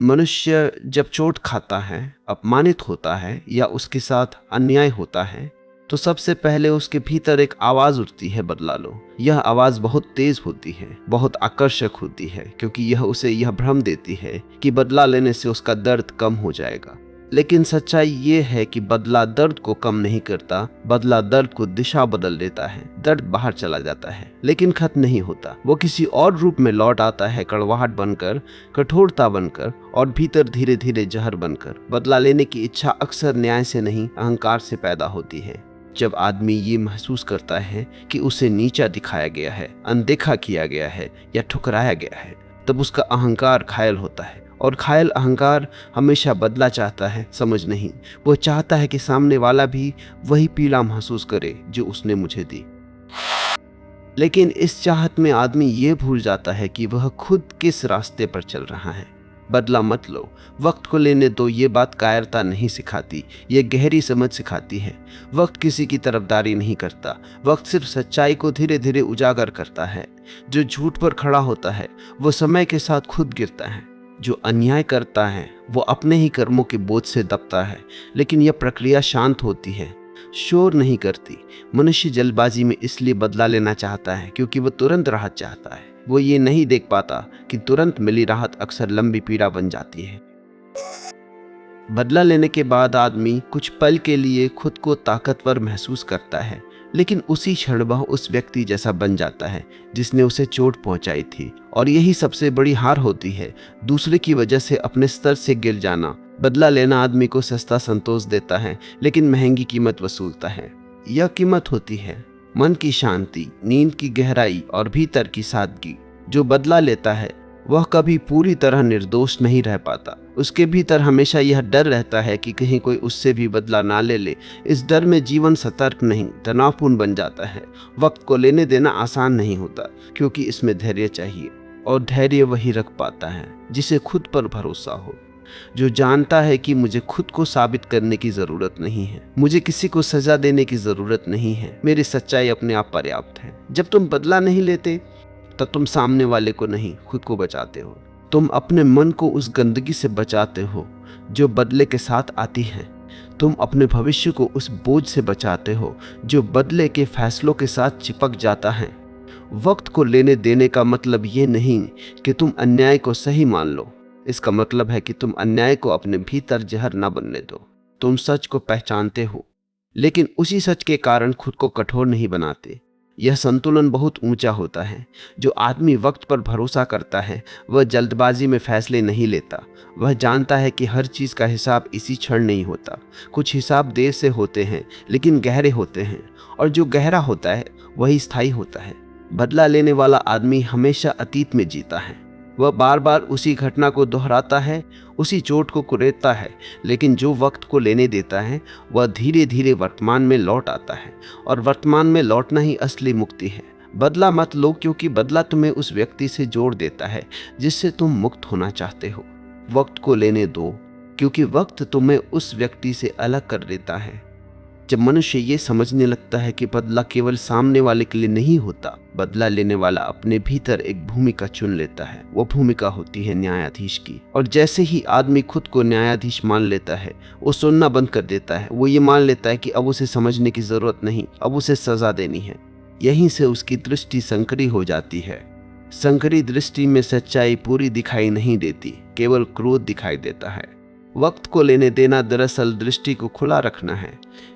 मनुष्य जब चोट खाता है, अपमानित होता है या उसके साथ अन्याय होता है, तो सबसे पहले उसके भीतर एक आवाज उठती है, बदला लो। यह आवाज बहुत तेज होती है, बहुत आकर्षक होती है, क्योंकि यह उसे यह भ्रम देती है कि बदला लेने से उसका दर्द कम हो जाएगा। लेकिन सच्चाई ये है कि बदला दर्द को कम नहीं करता, बदला दर्द को दिशा बदल देता है। दर्द बाहर चला जाता है लेकिन खत्म नहीं होता, वो किसी और रूप में लौट आता है, कड़वाहट बनकर, कठोरता बनकर और भीतर धीरे धीरे जहर बनकर। बदला लेने की इच्छा अक्सर न्याय से नहीं, अहंकार से पैदा होती है। जब आदमी ये महसूस करता है कि उसे नीचा दिखाया गया है, अनदेखा किया गया है या ठुकराया गया है, तब उसका अहंकार घायल होता है। और घायल अहंकार हमेशा बदला चाहता है, समझ नहीं। वो चाहता है कि सामने वाला भी वही पीड़ा महसूस करे जो उसने मुझे दी। लेकिन इस चाहत में आदमी ये भूल जाता है कि वह खुद किस रास्ते पर चल रहा है। बदला मत लो, वक्त को लेने दो, ये बात कायरता नहीं सिखाती, ये गहरी समझ सिखाती है। वक्त किसी की तरफदारी नहीं करता, वक्त सिर्फ सच्चाई को धीरे धीरे उजागर करता है। जो झूठ पर खड़ा होता है वो समय के साथ खुद गिरता है। जो अन्याय करता है वो अपने ही कर्मों के बोझ से दबता है। लेकिन यह प्रक्रिया शांत होती है, शोर नहीं करती। मनुष्य जल्दबाजी में इसलिए बदला लेना चाहता है क्योंकि वह तुरंत राहत चाहता है। वो ये नहीं देख पाता कि तुरंत मिली राहत अक्सर लंबी पीड़ा बन जाती है। बदला लेने के बाद आदमी कुछ पल के लिए खुद को ताकतवर महसूस करता है, लेकिन उसी क्षण वह उस व्यक्ति जैसा बन जाता है जिसने उसे चोट पहुंचाई थी। और यही सबसे बड़ी हार होती है, दूसरे की वजह से अपने स्तर से गिर जाना। बदला लेना आदमी को सस्ता संतोष देता है, लेकिन महंगी कीमत वसूलता है। यह कीमत होती है मन की शांति, नींद की गहराई और भीतर की सादगी। जो बदला लेता है वह कभी पूरी तरह निर्दोष नहीं रह पाता। उसके भीतर हमेशा यह डर रहता है कि कहीं कोई उससे भी बदला ना ले ले। इस डर में जीवन सतर्क नहीं, तनावपूर्ण बन जाता है। वक्त को लेने देना आसान नहीं होता, क्योंकि इसमें धैर्य चाहिए, और धैर्य वही रख पाता है जिसे खुद पर भरोसा हो, जो जानता है कि मुझे खुद को साबित करने की जरूरत नहीं है, मुझे किसी को सजा देने की जरूरत नहीं है, मेरी सच्चाई अपने आप पर्याप्त है। जब तुम बदला नहीं लेते तब तुम सामने वाले को नहीं, खुद को बचाते हो। तुम अपने मन को उस गंदगी से बचाते हो जो बदले के साथ आती है। तुम अपने भविष्य को उस बोझ से बचाते हो जो बदले के फैसलों के साथ चिपक जाता है। वक्त को लेने देने का मतलब ये नहीं कि तुम अन्याय को सही मान लो। इसका मतलब है कि तुम अन्याय को अपने भीतर जहर न बनने दो। तुम सच को पहचानते हो, लेकिन उसी सच के कारण खुद को कठोर नहीं बनाते। यह संतुलन बहुत ऊंचा होता है। जो आदमी वक्त पर भरोसा करता है वह जल्दबाजी में फैसले नहीं लेता। वह जानता है कि हर चीज़ का हिसाब इसी क्षण नहीं होता। कुछ हिसाब देर से होते हैं, लेकिन गहरे होते हैं, और जो गहरा होता है वही स्थायी होता है। बदला लेने वाला आदमी हमेशा अतीत में जीता है। वह बार बार उसी घटना को दोहराता है, उसी चोट को कुरेदता है। लेकिन जो वक्त को लेने देता है वह धीरे धीरे वर्तमान में लौट आता है, और वर्तमान में लौटना ही असली मुक्ति है। बदला मत लो, क्योंकि बदला तुम्हें उस व्यक्ति से जोड़ देता है जिससे तुम मुक्त होना चाहते हो। वक्त को लेने दो, क्योंकि वक्त तुम्हें उस व्यक्ति से अलग कर देता है। जब मनुष्य ये समझने लगता है कि बदला केवल सामने वाले के लिए नहीं होता, बदला लेने वाला अपने भीतर एक भूमिका चुन लेता है। वो भूमिका होती है न्यायाधीश की। और जैसे ही आदमी खुद को न्यायाधीश मान लेता है, वो सुनना बंद कर देता है। वो ये मान लेता है कि अब उसे समझने की जरूरत नहीं, अब उसे सजा देनी है। यहीं से उसकी दृष्टि संकरी हो जाती है। संकरी दृष्टि में सच्चाई पूरी दिखाई नहीं देती, केवल क्रोध दिखाई देता है। वक्त को लेने देना दरअसल दृष्टि को खुला रखना है।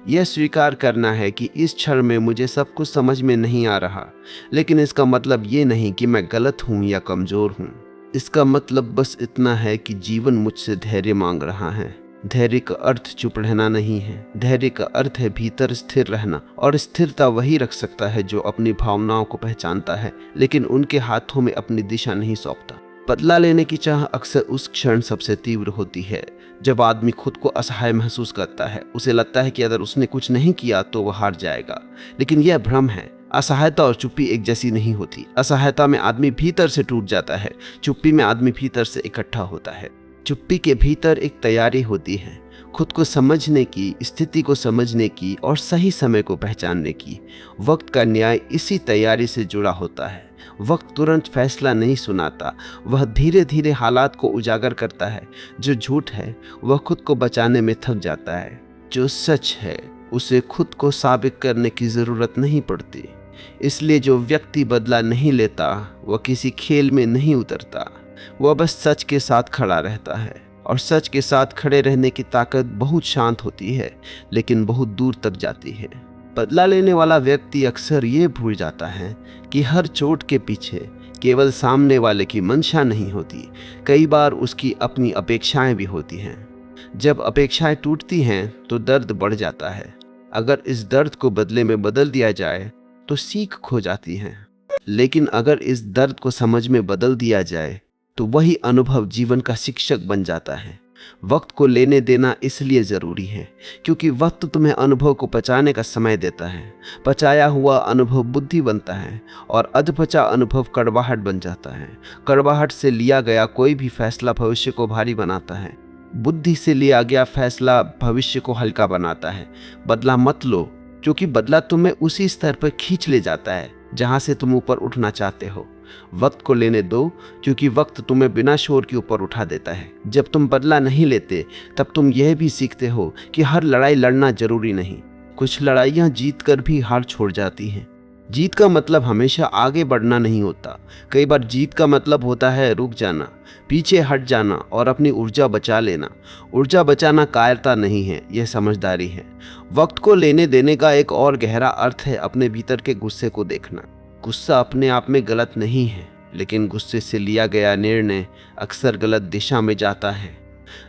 यह स्वीकार करना है कि इस क्षण में मुझे सब कुछ समझ में नहीं आ रहा, लेकिन इसका मतलब ये नहीं कि मैं गलत हूँ या कमजोर हूँ। इसका मतलब बस इतना है कि जीवन मुझसे धैर्य मांग रहा है। धैर्य का अर्थ चुप रहना नहीं है। धैर्य का अर्थ है भीतर स्थिर रहना, और स्थिरता वही रख सकता है जो अपनी भावनाओं को पहचानता है, लेकिन उनके हाथों में अपनी दिशा नहीं सौंपता। बदला लेने की चाह अक्सर उस क्षण सबसे तीव्र होती है जब आदमी खुद को असहाय महसूस करता है। उसे लगता है कि अगर उसने कुछ नहीं किया तो वह हार जाएगा, लेकिन यह भ्रम है। असहायता और चुप्पी एक जैसी नहीं होती। असहायता में आदमी भीतर से टूट जाता है, चुप्पी में आदमी भीतर से इकट्ठा होता है। चुप्पी के भीतर एक तैयारी होती है, खुद को समझने की, स्थिति को समझने की और सही समय को पहचानने की। वक्त का न्याय इसी तैयारी से जुड़ा होता है। वक्त तुरंत फैसला नहीं सुनाता, वह धीरे धीरे हालात को उजागर करता है। जो झूठ है वह खुद को बचाने में थक जाता है, जो सच है उसे खुद को साबित करने की जरूरत नहीं पड़ती। इसलिए जो व्यक्ति बदला नहीं लेता वह किसी खेल में नहीं उतरता, वह बस सच के साथ खड़ा रहता है। और सच के साथ खड़े रहने की ताकत बहुत शांत होती है, लेकिन बहुत दूर तक जाती है। बदला लेने वाला व्यक्ति अक्सर ये भूल जाता है कि हर चोट के पीछे केवल सामने वाले की मंशा नहीं होती, कई बार उसकी अपनी अपेक्षाएं भी होती हैं। जब अपेक्षाएं टूटती हैं तो दर्द बढ़ जाता है। अगर इस दर्द को बदले में बदल दिया जाए तो सीख खो जाती है, लेकिन अगर इस दर्द को समझ में बदल दिया जाए तो वही अनुभव जीवन का शिक्षक बन जाता है। वक्त को लेने देना इसलिए ज़रूरी है क्योंकि वक्त तुम्हें अनुभव को पचाने का समय देता है। पचाया हुआ अनुभव बुद्धि बनता है और अधपचा अनुभव कड़वाहट बन जाता है। कड़वाहट से लिया गया कोई भी फैसला भविष्य को भारी बनाता है। बुद्धि से लिया गया फैसला भविष्य को हल्का बनाता है। बदला मत लो, क्योंकि बदला तुम्हें उसी स्तर पर खींच ले जाता है जहां से तुम ऊपर उठना चाहते हो। वक्त को लेने दो, क्योंकि वक्त तुम्हें बिना शोर के ऊपर उठा देता है। जब तुम बदला नहीं लेते तब तुम यह भी सीखते हो कि हर लड़ाई लड़ना जरूरी नहीं। कुछ लड़ाइयाँ जीत कर भी हार छोड़ जाती हैं। जीत का मतलब हमेशा आगे बढ़ना नहीं होता। कई बार जीत का मतलब होता है रुक जाना, पीछे हट जाना और अपनी ऊर्जा बचा लेना। ऊर्जा बचाना कायरता नहीं है, यह समझदारी है। वक्त को लेने देने का एक और गहरा अर्थ है अपने भीतर के गुस्से को देखना। गुस्सा अपने आप में गलत नहीं है, लेकिन गुस्से से लिया गया निर्णय अक्सर गलत दिशा में जाता है।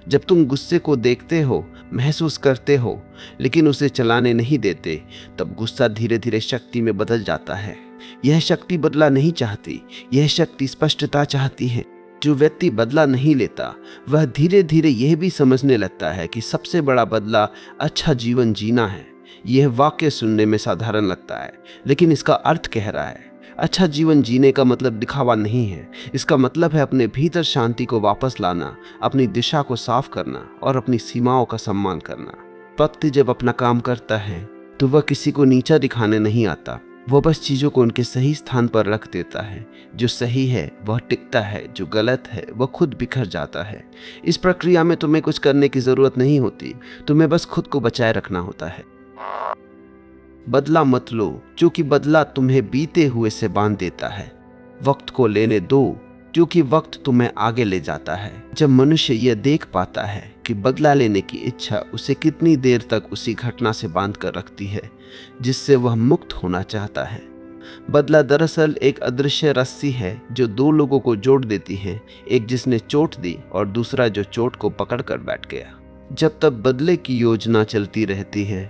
जब तुम गुस्से को देखते हो, महसूस करते हो, लेकिन उसे चलाने नहीं देते, तब गुस्सा धीरे धीरे शक्ति में बदल जाता है। यह शक्ति बदला नहीं चाहती, यह शक्ति स्पष्टता चाहती है। जो व्यक्ति बदला नहीं लेता वह धीरे धीरे यह भी समझने लगता है कि सबसे बड़ा बदला अच्छा जीवन जीना है। यह वाक्य सुनने में साधारण लगता है, लेकिन इसका अर्थ गहरा है। अच्छा जीवन जीने का मतलब दिखावा नहीं है। इसका मतलब है अपने भीतर शांति को वापस लाना, अपनी दिशा को साफ करना और अपनी सीमाओं का सम्मान करना। व्यक्ति जब अपना काम करता है तो वह किसी को नीचा दिखाने नहीं आता। वह बस चीज़ों को उनके सही स्थान पर रख देता है। जो सही है वह टिकता है, जो गलत है वह खुद बिखर जाता है। इस प्रक्रिया में तुम्हें कुछ करने की ज़रूरत नहीं होती, तुम्हें बस खुद को बचाए रखना होता है। बदला मत लो, क्योंकि बदला तुम्हें बीते हुए से बांध देता है। वक्त को लेने दो, क्योंकि वक्त तुम्हें आगे ले जाता है। जब मनुष्य यह देख पाता है कि बदला लेने की इच्छा उसे कितनी देर तक उसी घटना से बांध कर रखती है जिससे वह मुक्त होना चाहता है। बदला दरअसल एक अदृश्य रस्सी है जो दो लोगों को जोड़ देती है, एक जिसने चोट दी और दूसरा जो चोट को पकड़ कर बैठ गया। जब तक बदले की योजना चलती रहती है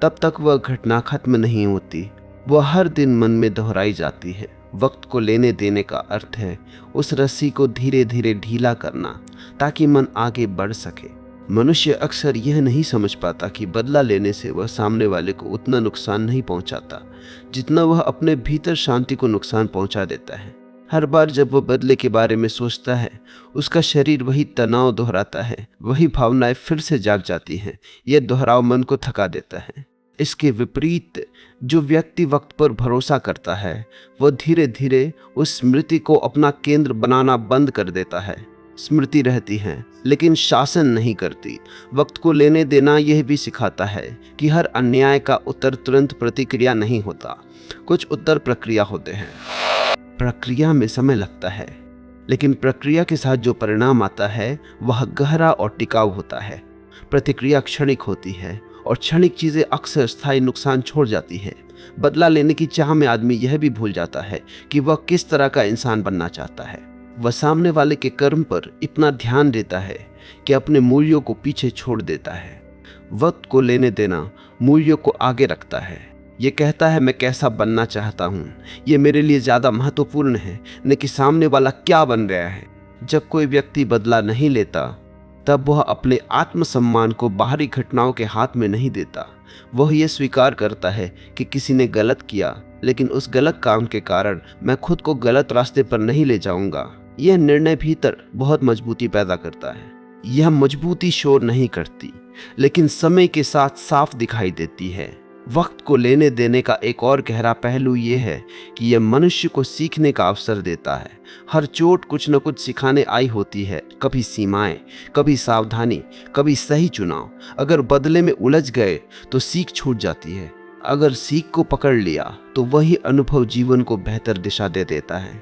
तब तक वह घटना खत्म नहीं होती, वह हर दिन मन में दोहराई जाती है। वक्त को लेने देने का अर्थ है उस रस्सी को धीरे धीरे ढीला करना ताकि मन आगे बढ़ सके। मनुष्य अक्सर यह नहीं समझ पाता कि बदला लेने से वह सामने वाले को उतना नुकसान नहीं पहुंचाता जितना वह अपने भीतर शांति को नुकसान पहुंचा देता है। हर बार जब वह बदले के बारे में सोचता है उसका शरीर वही तनाव दोहराता है, वही भावनाएं फिर से जाग जाती हैं। यह दोहराव मन को थका देता है। इसके विपरीत जो व्यक्ति वक्त पर भरोसा करता है वह धीरे धीरे उस स्मृति को अपना केंद्र बनाना बंद कर देता है। स्मृति रहती है लेकिन शासन नहीं करती। वक्त को लेने देना यह भी सिखाता है कि हर अन्याय का उत्तर तुरंत प्रतिक्रिया नहीं होता, कुछ उत्तर प्रक्रिया होते हैं। प्रक्रिया में समय लगता है, लेकिन प्रक्रिया के साथ जो परिणाम आता है वह गहरा और टिकाऊ होता है। प्रतिक्रिया क्षणिक होती है और क्षणिक चीजें अक्सर स्थायी नुकसान छोड़ जाती है। बदला लेने की चाह में आदमी यह भी भूल जाता है कि वह किस तरह का इंसान बनना चाहता है। वह सामने वाले के कर्म पर इतना ध्यान देता है कि अपने मूल्यों को पीछे छोड़ देता है। वक्त को लेने देना मूल्यों को आगे रखता है। ये कहता है मैं कैसा बनना चाहता हूँ, ये मेरे लिए ज़्यादा महत्वपूर्ण है न कि सामने वाला क्या बन रहा है। जब कोई व्यक्ति बदला नहीं लेता तब वह अपने आत्मसम्मान को बाहरी घटनाओं के हाथ में नहीं देता। वह यह स्वीकार करता है कि किसी ने गलत किया, लेकिन उस गलत काम के कारण मैं खुद को गलत रास्ते पर नहीं ले जाऊंगा। यह निर्णय भीतर बहुत मजबूती पैदा करता है। यह मजबूती शोर नहीं करती, लेकिन समय के साथ साफ दिखाई देती है। वक्त को लेने देने का एक और गहरा पहलू यह है कि यह मनुष्य को सीखने का अवसर देता है। हर चोट कुछ न कुछ सिखाने आई होती है, कभी सीमाएं, कभी सावधानी, कभी सही चुनाव। अगर बदले में उलझ गए तो सीख छूट जाती है, अगर सीख को पकड़ लिया तो वही अनुभव जीवन को बेहतर दिशा दे देता है।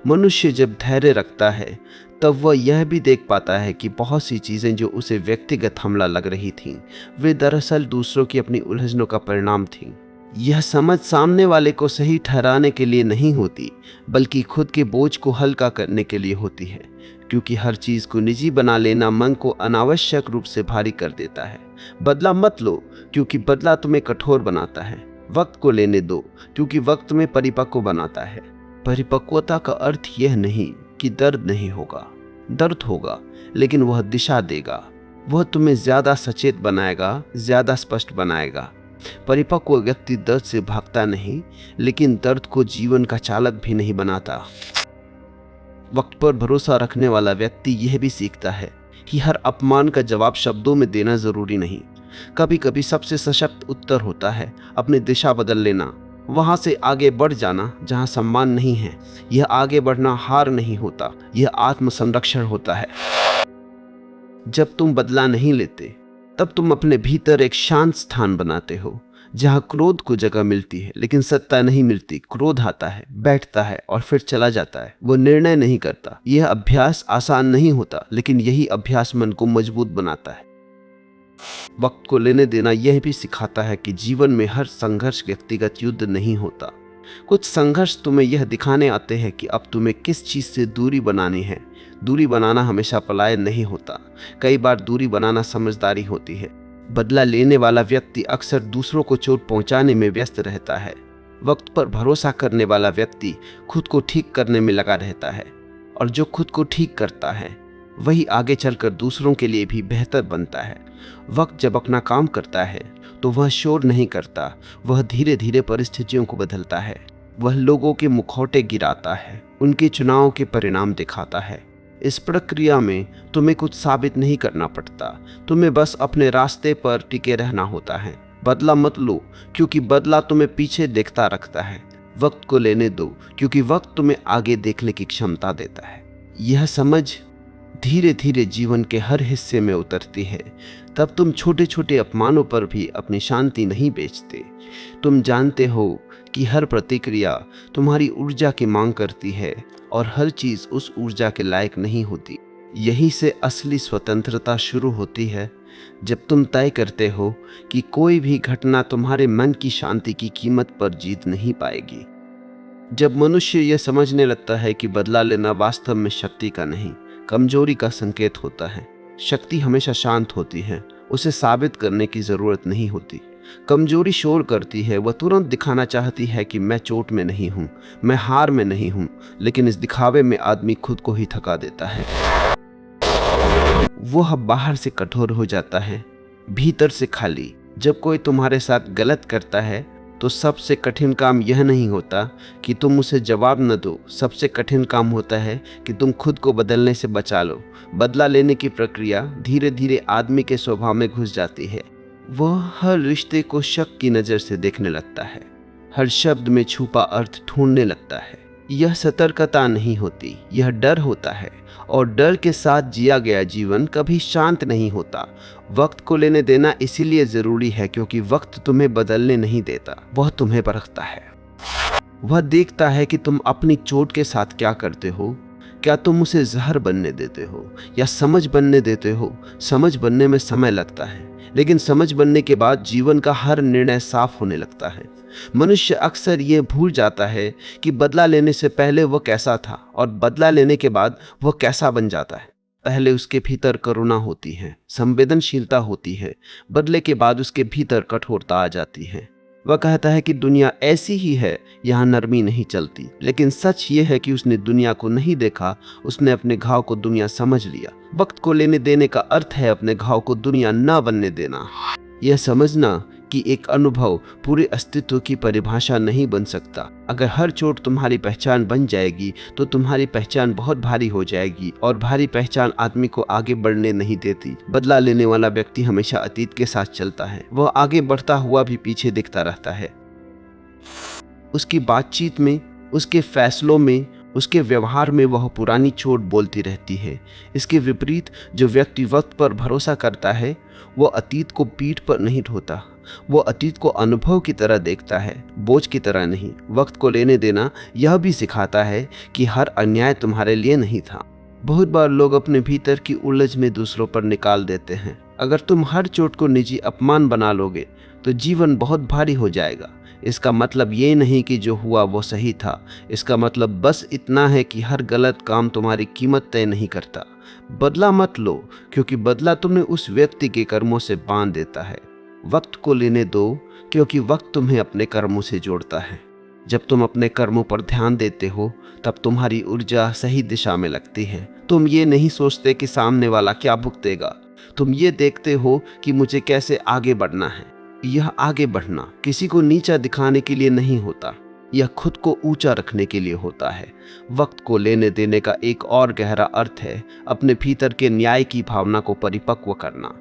मनुष्य जब धैर्य रखता है तब वह यह भी देख पाता है कि बहुत सी चीज़ें जो उसे व्यक्तिगत हमला लग रही थीं, वे दरअसल दूसरों की अपनी उलझनों का परिणाम थीं। यह समझ सामने वाले को सही ठहराने के लिए नहीं होती, बल्कि खुद के बोझ को हल्का करने के लिए होती है, क्योंकि हर चीज़ को निजी बना लेना मन को अनावश्यक रूप से भारी कर देता है। बदला मत लो, क्योंकि बदला तुम्हें कठोर बनाता है। वक्त को लेने दो, क्योंकि वक्त तुम्हें परिपक्व बनाता है। परिपक्वता का अर्थ यह नहीं कि दर्द नहीं होगा, दर्द होगा, लेकिन वह दिशा देगा। वह तुम्हें ज्यादा सचेत बनाएगा, ज्यादा स्पष्ट बनाएगा। परिपक्व व्यक्ति दर्द से भागता नहीं, लेकिन दर्द को जीवन का चालक भी नहीं बनाता। वक्त पर भरोसा रखने वाला व्यक्ति यह भी सीखता है कि हर अपमान का जवाब शब्दों में देना जरूरी नहीं। कभी कभी सबसे सशक्त उत्तर होता है अपनी दिशा बदल लेना, वहां से आगे बढ़ जाना जहां सम्मान नहीं है। यह आगे बढ़ना हार नहीं होता, यह आत्मसंरक्षण होता है। जब तुम बदला नहीं लेते, तब तुम अपने भीतर एक शांत स्थान बनाते हो, जहां क्रोध को जगह मिलती है, लेकिन सत्ता नहीं मिलती। क्रोध आता है, बैठता है और फिर चला जाता है। वो निर्णय नहीं करता। यह अभ्यास आसान नहीं होता, लेकिन यही अभ्यास मन को मजबूत बनाता है। वक्त को लेने देना यह भी सिखाता है कि जीवन में हर संघर्ष व्यक्तिगत युद्ध नहीं होता। कुछ संघर्ष तुम्हें यह दिखाने आते हैं कि अब तुम्हें किस चीज से दूरी बनानी है। दूरी बनाना हमेशा पलायन नहीं होता, कई बार दूरी बनाना समझदारी होती है। बदला लेने वाला व्यक्ति अक्सर दूसरों को चोट पहुंचाने में व्यस्त रहता है। वक्त पर भरोसा करने वाला व्यक्ति खुद को ठीक करने में लगा रहता है, और जो खुद को ठीक करता है वही आगे चलकर दूसरों के लिए भी बेहतर बनता है। वक्त जब अपना काम करता है तो वह शोर नहीं करता, वह धीरे धीरे परिस्थितियों को बदलता है। वह लोगों के मुखौटे गिराता है, उनके चुनाव के परिणाम दिखाता है। इस प्रक्रिया में तुम्हें कुछ साबित नहीं करना पड़ता, तुम्हें बस अपने रास्ते पर टिके रहना होता है। बदला मत लो, क्योंकि बदला तुम्हें पीछे देखता रखता है। वक्त को लेने दो, क्योंकि वक्त तुम्हें आगे देखने की क्षमता देता है। यह समझ धीरे धीरे जीवन के हर हिस्से में उतरती है। तब तुम छोटे छोटे अपमानों पर भी अपनी शांति नहीं बेचते। तुम जानते हो कि हर प्रतिक्रिया तुम्हारी ऊर्जा की मांग करती है, और हर चीज उस ऊर्जा के लायक नहीं होती। यहीं से असली स्वतंत्रता शुरू होती है, जब तुम तय करते हो कि कोई भी घटना तुम्हारे मन की शांति की कीमत पर जीत नहीं पाएगी। जब मनुष्य यह समझने लगता है कि बदला लेना वास्तव में शक्ति का नहीं, कमजोरी का संकेत होता है। शक्ति हमेशा शांत होती है, उसे साबित करने की जरूरत नहीं होती। कमजोरी शोर करती है, वह तुरंत दिखाना चाहती है कि मैं चोट में नहीं हूं, मैं हार में नहीं हूं, लेकिन इस दिखावे में आदमी खुद को ही थका देता है। वह बाहर से कठोर हो जाता है, भीतर से खाली। जब कोई तुम्हारे साथ गलत करता है तो सबसे कठिन काम यह नहीं होता कि तुम उसे जवाब न दो, सबसे कठिन काम होता है कि तुम खुद को बदलने से बचा लो। बदला लेने की प्रक्रिया धीरे धीरे आदमी के स्वभाव में घुस जाती है। वह हर रिश्ते को शक की नज़र से देखने लगता है, हर शब्द में छुपा अर्थ ढूंढने लगता है। यह सतर्कता नहीं होती, यह डर होता है, और डर के साथ जिया गया जीवन कभी शांत नहीं होता। वक्त को लेने देना इसीलिए जरूरी है क्योंकि वक्त तुम्हें बदलने नहीं देता, वह तुम्हें परखता है। वह देखता है कि तुम अपनी चोट के साथ क्या करते हो। क्या तुम उसे जहर बनने देते हो या समझ बनने देते हो। समझ बनने में समय लगता है, लेकिन समझ बनने के बाद जीवन का हर निर्णय साफ होने लगता है। मनुष्य अक्सर ये भूल जाता है कि बदला लेने से पहले वह कैसा था और बदला लेने के बाद वह कैसा बन जाता है। पहले उसके भीतर करुणा होती है, संवेदनशीलता होती है, बदले के बाद उसके भीतर कठोरता आ जाती है। वह कहता है कि दुनिया ऐसी ही है, यहाँ नरमी नहीं चलती। लेकिन सच ये है कि उसने दुनिया को नहीं देखा, उसने अपने घाव को दुनिया समझ लिया। वक्त को लेने देने का अर्थ है अपने घाव को दुनिया ना बनने देना। यह समझना कि एक अनुभव पूरे अस्तित्व की परिभाषा नहीं बन सकता। अगर हर चोट तुम्हारी पहचान बन जाएगी तो तुम्हारी पहचान बहुत भारी हो जाएगी, और भारी पहचान आदमी को आगे बढ़ने नहीं देती। बदला लेने वाला व्यक्ति हमेशा अतीत के साथ चलता है, वह आगे बढ़ता हुआ भी पीछे दिखता रहता है। उसकी बातचीत में, उसके फैसलों में, उसके व्यवहार में वह पुरानी चोट बोलती रहती है। इसके विपरीत जो व्यक्ति वक्त पर भरोसा करता है वह अतीत को पीठ पर नहीं ढोता, वो अतीत को अनुभव की तरह देखता है, बोझ की तरह नहीं। वक्त को लेने देना यह भी सिखाता है कि हर अन्याय तुम्हारे लिए नहीं था। बहुत बार लोग अपने भीतर की उलझ में दूसरों पर निकाल देते हैं। अगर तुम हर चोट को निजी अपमान बना लोगे तो जीवन बहुत भारी हो जाएगा। इसका मतलब ये नहीं कि जो हुआ वो सही था, इसका मतलब बस इतना है कि हर गलत काम तुम्हारी कीमत तय नहीं करता। बदला मत लो, क्योंकि बदला तुम्हें उस व्यक्ति के कर्मों से बांध देता है। वक्त को लेने दो, क्योंकि वक्त तुम्हें अपने कर्मों से जोड़ता है। जब तुम अपने कर्मों पर ध्यान देते हो तब तुम्हारी ऊर्जा सही दिशा में लगती है। तुम ये नहीं सोचते कि सामने वाला क्या भुगतेगा, तुम ये देखते हो कि मुझे कैसे आगे बढ़ना है। यह आगे बढ़ना किसी को नीचा दिखाने के लिए नहीं होता, यह खुद को ऊंचा रखने के लिए होता है। वक्त को लेने देने का एक और गहरा अर्थ है अपने भीतर के न्याय की भावना को परिपक्व करना।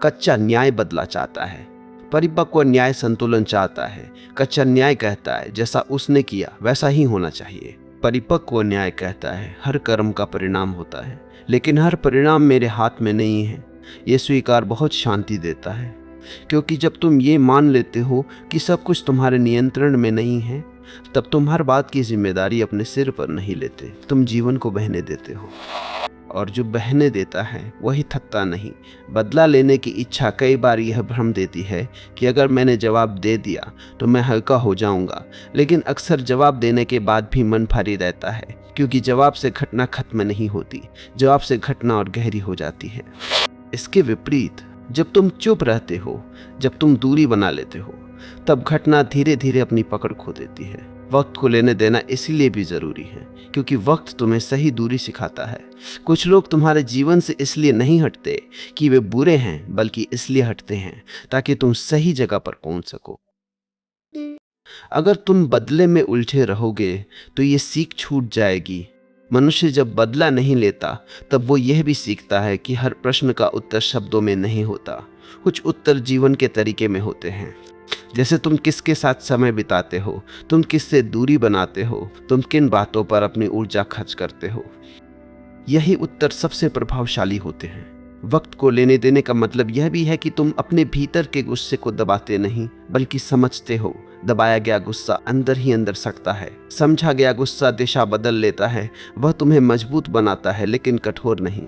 कच्चा न्याय बदला चाहता है, परिपक्व न्याय संतुलन चाहता है। कच्चा न्याय कहता है जैसा उसने किया वैसा ही होना चाहिए। परिपक्व न्याय कहता है हर कर्म का परिणाम होता है, लेकिन हर परिणाम मेरे हाथ में नहीं है। ये स्वीकार बहुत शांति देता है, क्योंकि जब तुम ये मान लेते हो कि सब कुछ तुम्हारे नियंत्रण में नहीं है, तब तुम हर बात की जिम्मेदारी अपने सिर पर नहीं लेते, तुम जीवन को बहने देते हो। और जो बहने देता है वही थकता नहीं। बदला लेने की इच्छा कई बार यह भ्रम देती है कि अगर मैंने जवाब दे दिया तो मैं हल्का हो जाऊंगा, लेकिन अक्सर जवाब देने के बाद भी मन भारी रहता है, क्योंकि जवाब से घटना खत्म नहीं होती, जवाब से घटना और गहरी हो जाती है। इसके विपरीत जब तुम चुप रहते हो, जब तुम दूरी बना लेते हो, तब घटना धीरे धीरे अपनी पकड़ खो देती है। वक्त को लेने देना इसलिए भी जरूरी है क्योंकि वक्त तुम्हें सही दूरी सिखाता है। कुछ लोग तुम्हारे जीवन से इसलिए नहीं हटते कि वे बुरे हैं, बल्कि इसलिए हटते हैं ताकि तुम सही जगह पर पहुंच सको। अगर तुम बदले में उलझे रहोगे तो ये सीख छूट जाएगी। मनुष्य जब बदला नहीं लेता तब वो यह भी सीखता है कि हर प्रश्न का उत्तर शब्दों में नहीं होता, कुछ उत्तर जीवन के तरीके में होते हैं। जैसे तुम किसके साथ समय बिताते हो, तुम किससे दूरी बनाते हो, तुम किन बातों पर अपनी ऊर्जा खर्च करते हो, यही उत्तर सबसे प्रभावशाली होते हैं। वक्त को लेने देने का मतलब यह भी है कि तुम अपने भीतर के गुस्से को दबाते नहीं, बल्कि समझते हो। दबाया गया गुस्सा अंदर ही अंदर सकता है, समझा गया गुस्सा दिशा बदल लेता है। वह तुम्हें मजबूत बनाता है, लेकिन कठोर नहीं।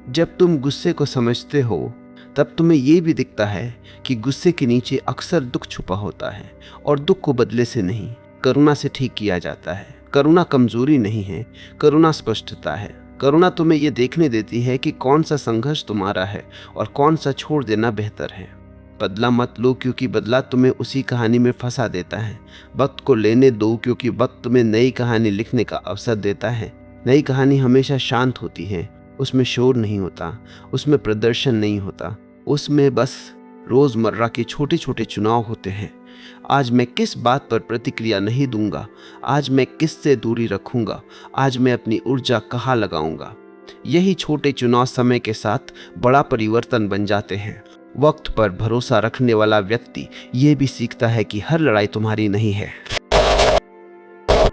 जब तुम गुस्से को समझते हो तब तुम्हें यह भी दिखता है कि गुस्से के नीचे अक्सर दुख छुपा होता है, और दुख को बदले से नहीं, करुणा से ठीक किया जाता है। करुणा कमजोरी नहीं है, करुणा स्पष्टता है। करुणा तुम्हें यह देखने देती है कि कौन सा संघर्ष तुम्हारा है और कौन सा छोड़ देना बेहतर है। बदला मत लो, क्योंकि बदला तुम्हें उसी कहानी में फंसा देता है। वक्त को लेने दो, क्योंकि वक्त तुम्हें नई कहानी लिखने का अवसर देता है। नई कहानी हमेशा शांत होती है, उसमें शोर नहीं होता, उसमें प्रदर्शन नहीं होता, उसमें बस रोजमर्रा के छोटे छोटे चुनाव होते हैं। आज मैं किस बात पर प्रतिक्रिया नहीं दूंगा, आज मैं किससे दूरी रखूंगा, आज मैं अपनी ऊर्जा कहाँ लगाऊंगा। यही छोटे चुनाव समय के साथ बड़ा परिवर्तन बन जाते हैं। वक्त पर भरोसा रखने वाला व्यक्ति यह भी सीखता है कि हर लड़ाई तुम्हारी नहीं है।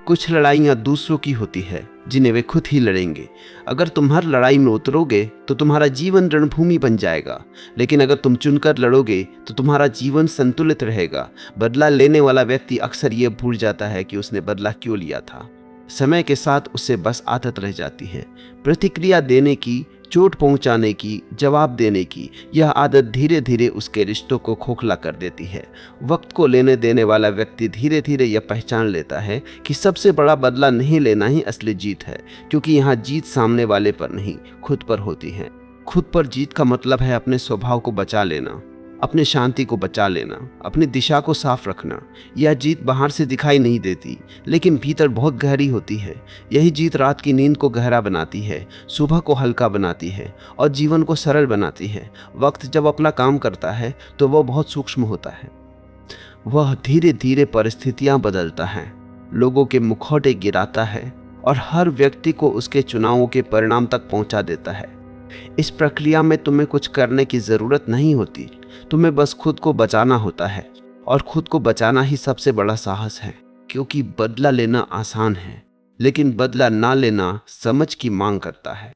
कुछ लड़ाइयाँ दूसरों की होती है जिन्हें वे खुद ही लड़ेंगे। अगर तुम हर लड़ाई में उतरोगे तो तुम्हारा जीवन रणभूमि बन जाएगा, लेकिन अगर तुम चुनकर लड़ोगे तो तुम्हारा जीवन संतुलित रहेगा। बदला लेने वाला व्यक्ति अक्सर ये भूल जाता है कि उसने बदला क्यों लिया था। समय के साथ उससे बस आदत रह जाती है। प्रतिक्रिया देने की, चोट पहुंचाने की, जवाब देने की, यह आदत धीरे धीरे उसके रिश्तों को खोखला कर देती है। वक्त को लेने देने वाला व्यक्ति धीरे धीरे यह पहचान लेता है कि सबसे बड़ा बदला नहीं लेना ही असली जीत है, क्योंकि यहाँ जीत सामने वाले पर नहीं, खुद पर होती है। खुद पर जीत का मतलब है अपने स्वभाव को बचा लेना, अपनी शांति को बचा लेना, अपनी दिशा को साफ रखना। यह जीत बाहर से दिखाई नहीं देती, लेकिन भीतर बहुत गहरी होती है। यही जीत रात की नींद को गहरा बनाती है, सुबह को हल्का बनाती है और जीवन को सरल बनाती है। वक्त जब अपना काम करता है तो वह बहुत सूक्ष्म होता है। वह धीरे धीरे परिस्थितियां बदलता है, लोगों के मुखौटे गिराता है और हर व्यक्ति को उसके चुनावों के परिणाम तक पहुंचा देता है। इस प्रक्रिया में तुम्हें कुछ करने की जरूरत नहीं होती, तुम्हें बस खुद को बचाना होता है, और खुद को बचाना ही सबसे बड़ा साहस है, क्योंकि बदला लेना आसान है, लेकिन बदला ना लेना समझ की मांग करता है।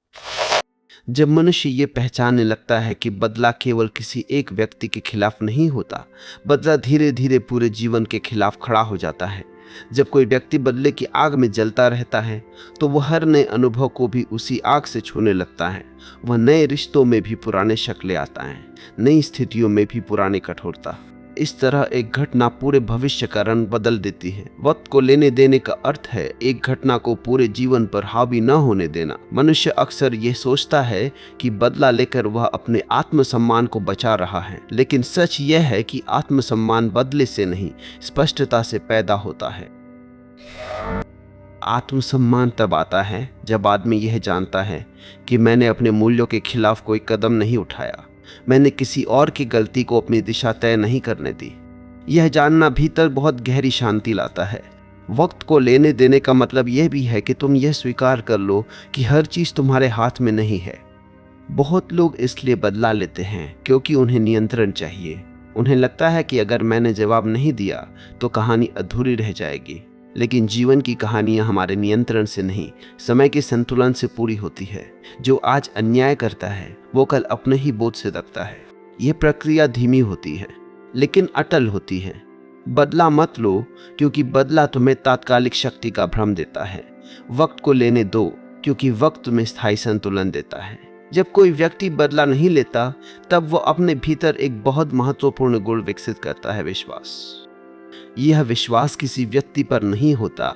जब मनुष्य ये पहचानने लगता है कि बदला केवल किसी एक व्यक्ति के खिलाफ नहीं होता, बदला धीरे धीरे पूरे जीवन के खिलाफ खड़ा हो जाता है। जब कोई व्यक्ति बदले की आग में जलता रहता है तो वह हर नए अनुभव को भी उसी आग से छूने लगता है। वह नए रिश्तों में भी पुराने शक ले आता है, नई स्थितियों में भी पुरानी कठोरता। इस तरह एक घटना पूरे भविष्य का रंग बदल देती है। वक्त को लेने देने का अर्थ है एक घटना को पूरे जीवन पर हावी न होने देना। मनुष्य अक्सर ये सोचता है कि बदला लेकर वह अपने आत्मसम्मान को बचा रहा है, लेकिन सच यह है कि आत्मसम्मान बदले से नहीं, स्पष्टता से पैदा होता है। आत्मसम्मान तब आता है जब आदमी यह जानता है कि मैंने अपने मूल्यों के खिलाफ कोई कदम नहीं उठाया, मैंने किसी और की गलती को अपनी दिशा तय नहीं करने दी। यह जानना भीतर बहुत गहरी शांति लाता है। वक्त को लेने देने का मतलब यह भी है कि तुम यह स्वीकार कर लो कि हर चीज तुम्हारे हाथ में नहीं है। बहुत लोग इसलिए बदला लेते हैं क्योंकि उन्हें नियंत्रण चाहिए। उन्हें लगता है कि अगर मैंने जवाब नहीं दिया तो कहानी अधूरी रह जाएगी। लेकिन जीवन की कहानियां हमारे नियंत्रण से नहीं, समय के संतुलन से पूरी होती है। जो आज अन्याय करता है वो कल अपने ही बोझ से दबता है। यह प्रक्रिया धीमी होती है लेकिन अटल होती है। बदला मत लो क्योंकि बदला तुम्हें तात्कालिक शक्ति का भ्रम देता है। वक्त को लेने दो क्योंकि वक्त तुम्हें स्थायी संतुलन देता है। जब कोई व्यक्ति बदला नहीं लेता तब वो अपने भीतर एक बहुत महत्वपूर्ण गुण विकसित करता है, विश्वास। यह विश्वास किसी व्यक्ति पर नहीं होता,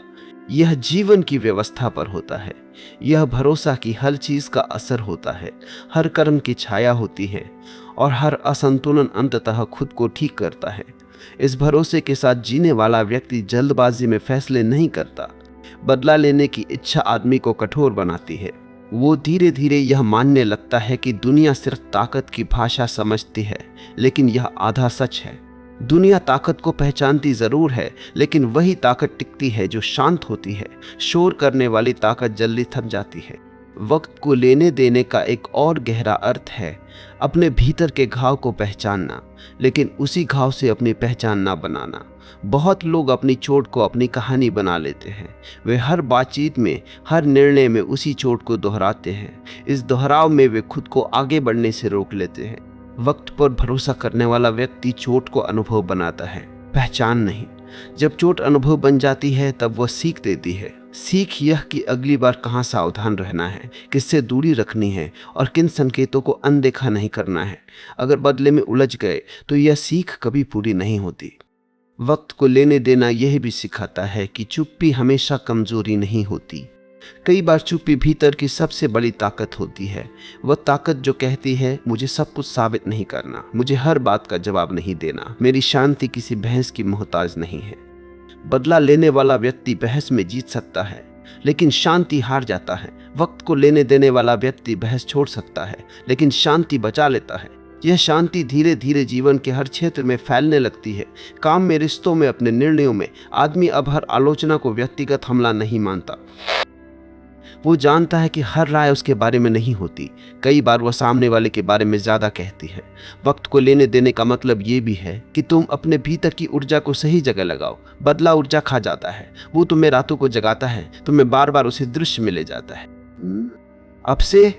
यह जीवन की व्यवस्था पर होता है। यह भरोसा कि हर चीज का असर होता है, हर कर्म की छाया होती है और हर असंतुलन अंततः खुद को ठीक करता है। इस भरोसे के साथ जीने वाला व्यक्ति जल्दबाजी में फैसले नहीं करता। बदला लेने की इच्छा आदमी को कठोर बनाती है। वो धीरे धीरे यह मानने लगता है कि दुनिया सिर्फ ताकत की भाषा समझती है, लेकिन यह आधा सच है। दुनिया ताकत को पहचानती जरूर है, लेकिन वही ताकत टिकती है जो शांत होती है। शोर करने वाली ताकत जल्दी थक जाती है। वक्त को लेने देने का एक और गहरा अर्थ है अपने भीतर के घाव को पहचानना, लेकिन उसी घाव से अपनी पहचान ना बनाना। बहुत लोग अपनी चोट को अपनी कहानी बना लेते हैं। वे हर बातचीत में, हर निर्णय में उसी चोट को दोहराते हैं। इस दोहराव में वे खुद को आगे बढ़ने से रोक लेते हैं। वक्त पर भरोसा करने वाला व्यक्ति चोट को अनुभव बनाता है, पहचान नहीं। जब चोट अनुभव बन जाती है तब वह सीख देती है। सीख यह कि अगली बार कहाँ सावधान रहना है, किससे दूरी रखनी है और किन संकेतों को अनदेखा नहीं करना है। अगर बदले में उलझ गए तो यह सीख कभी पूरी नहीं होती। वक्त को लेने देना यह भी सिखाता है कि चुप्पी हमेशा कमजोरी नहीं होती। कई बार चुप्पी भीतर की सबसे बड़ी ताकत होती है। वह ताकत जो कहती है मुझे सब कुछ साबित नहीं करना, मुझे हर बात का जवाब नहीं देना, मेरी शांति किसी बहस की मोहताज नहीं है। बदला लेने वाला व्यक्ति बहस में जीत सकता है लेकिन शांति हार जाता है। वक्त को लेने देने वाला व्यक्ति बहस छोड़ सकता है लेकिन शांति बचा लेता है। यह शांति धीरे धीरे जीवन के हर क्षेत्र में फैलने लगती है। काम में, रिश्तों में, अपने निर्णयों में। आदमी अब हर आलोचना को व्यक्तिगत हमला नहीं मानता। वो जानता है कि हर राय उसके बारे में नहीं होती। कई बार वह सामने वाले के बारे में ज्यादा कहती है। वक्त को लेने देने का मतलब ये भी है कि तुम अपने भीतर की ऊर्जा को सही जगह लगाओ। बदला ऊर्जा खा जाता है, वो तुम्हें रातों को जगाता है, तुम्हें बार बार उसे दृश्य में ले जाता है। अब से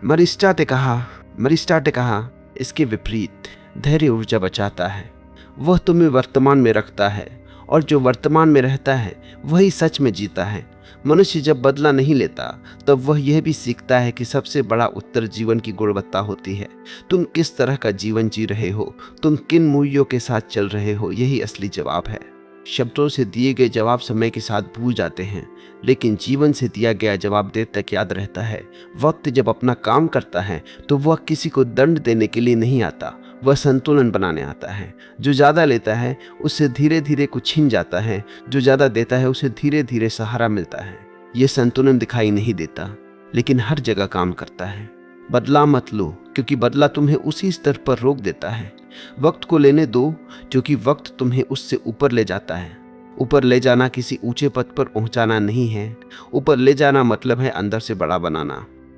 मरिस्टा ने कहा, इसके विपरीत धैर्य ऊर्जा बचाता है। वह तुम्हें वर्तमान में रखता है और जो वर्तमान में रहता है वही सच में जीता है। मनुष्य जब बदला नहीं लेता तब वह यह भी सीखता है कि सबसे बड़ा उत्तर जीवन की गुणवत्ता होती है। तुम किस तरह का जीवन जी रहे हो, तुम किन मूल्यों के साथ चल रहे हो, यही असली जवाब है। शब्दों से दिए गए जवाब समय के साथ भूल जाते हैं, लेकिन जीवन से दिया गया जवाब देर तक याद रहता है। वक्त जब अपना काम करता है तो वह किसी को दंड देने के लिए नहीं आता, वह संतुलन बनाने आता है। जो ज़्यादा लेता है उससे धीरे धीरे कुछ छीन जाता है, जो ज़्यादा देता है उसे धीरे धीरे सहारा मिलता है। यह संतुलन दिखाई नहीं देता लेकिन हर जगह काम करता है। बदला मत लो क्योंकि बदला तुम्हें उसी स्तर पर रोक देता है। वक्त को लेने दो, क्योंकि वक्त तुम्हें उससे ऊपर ले जाता है। ऊपर ले जाना किसी ऊंचे पद पर पहुंचाना नहीं है। ऊपर ले जाना मतलब है अंदर से बड़ा बनाना।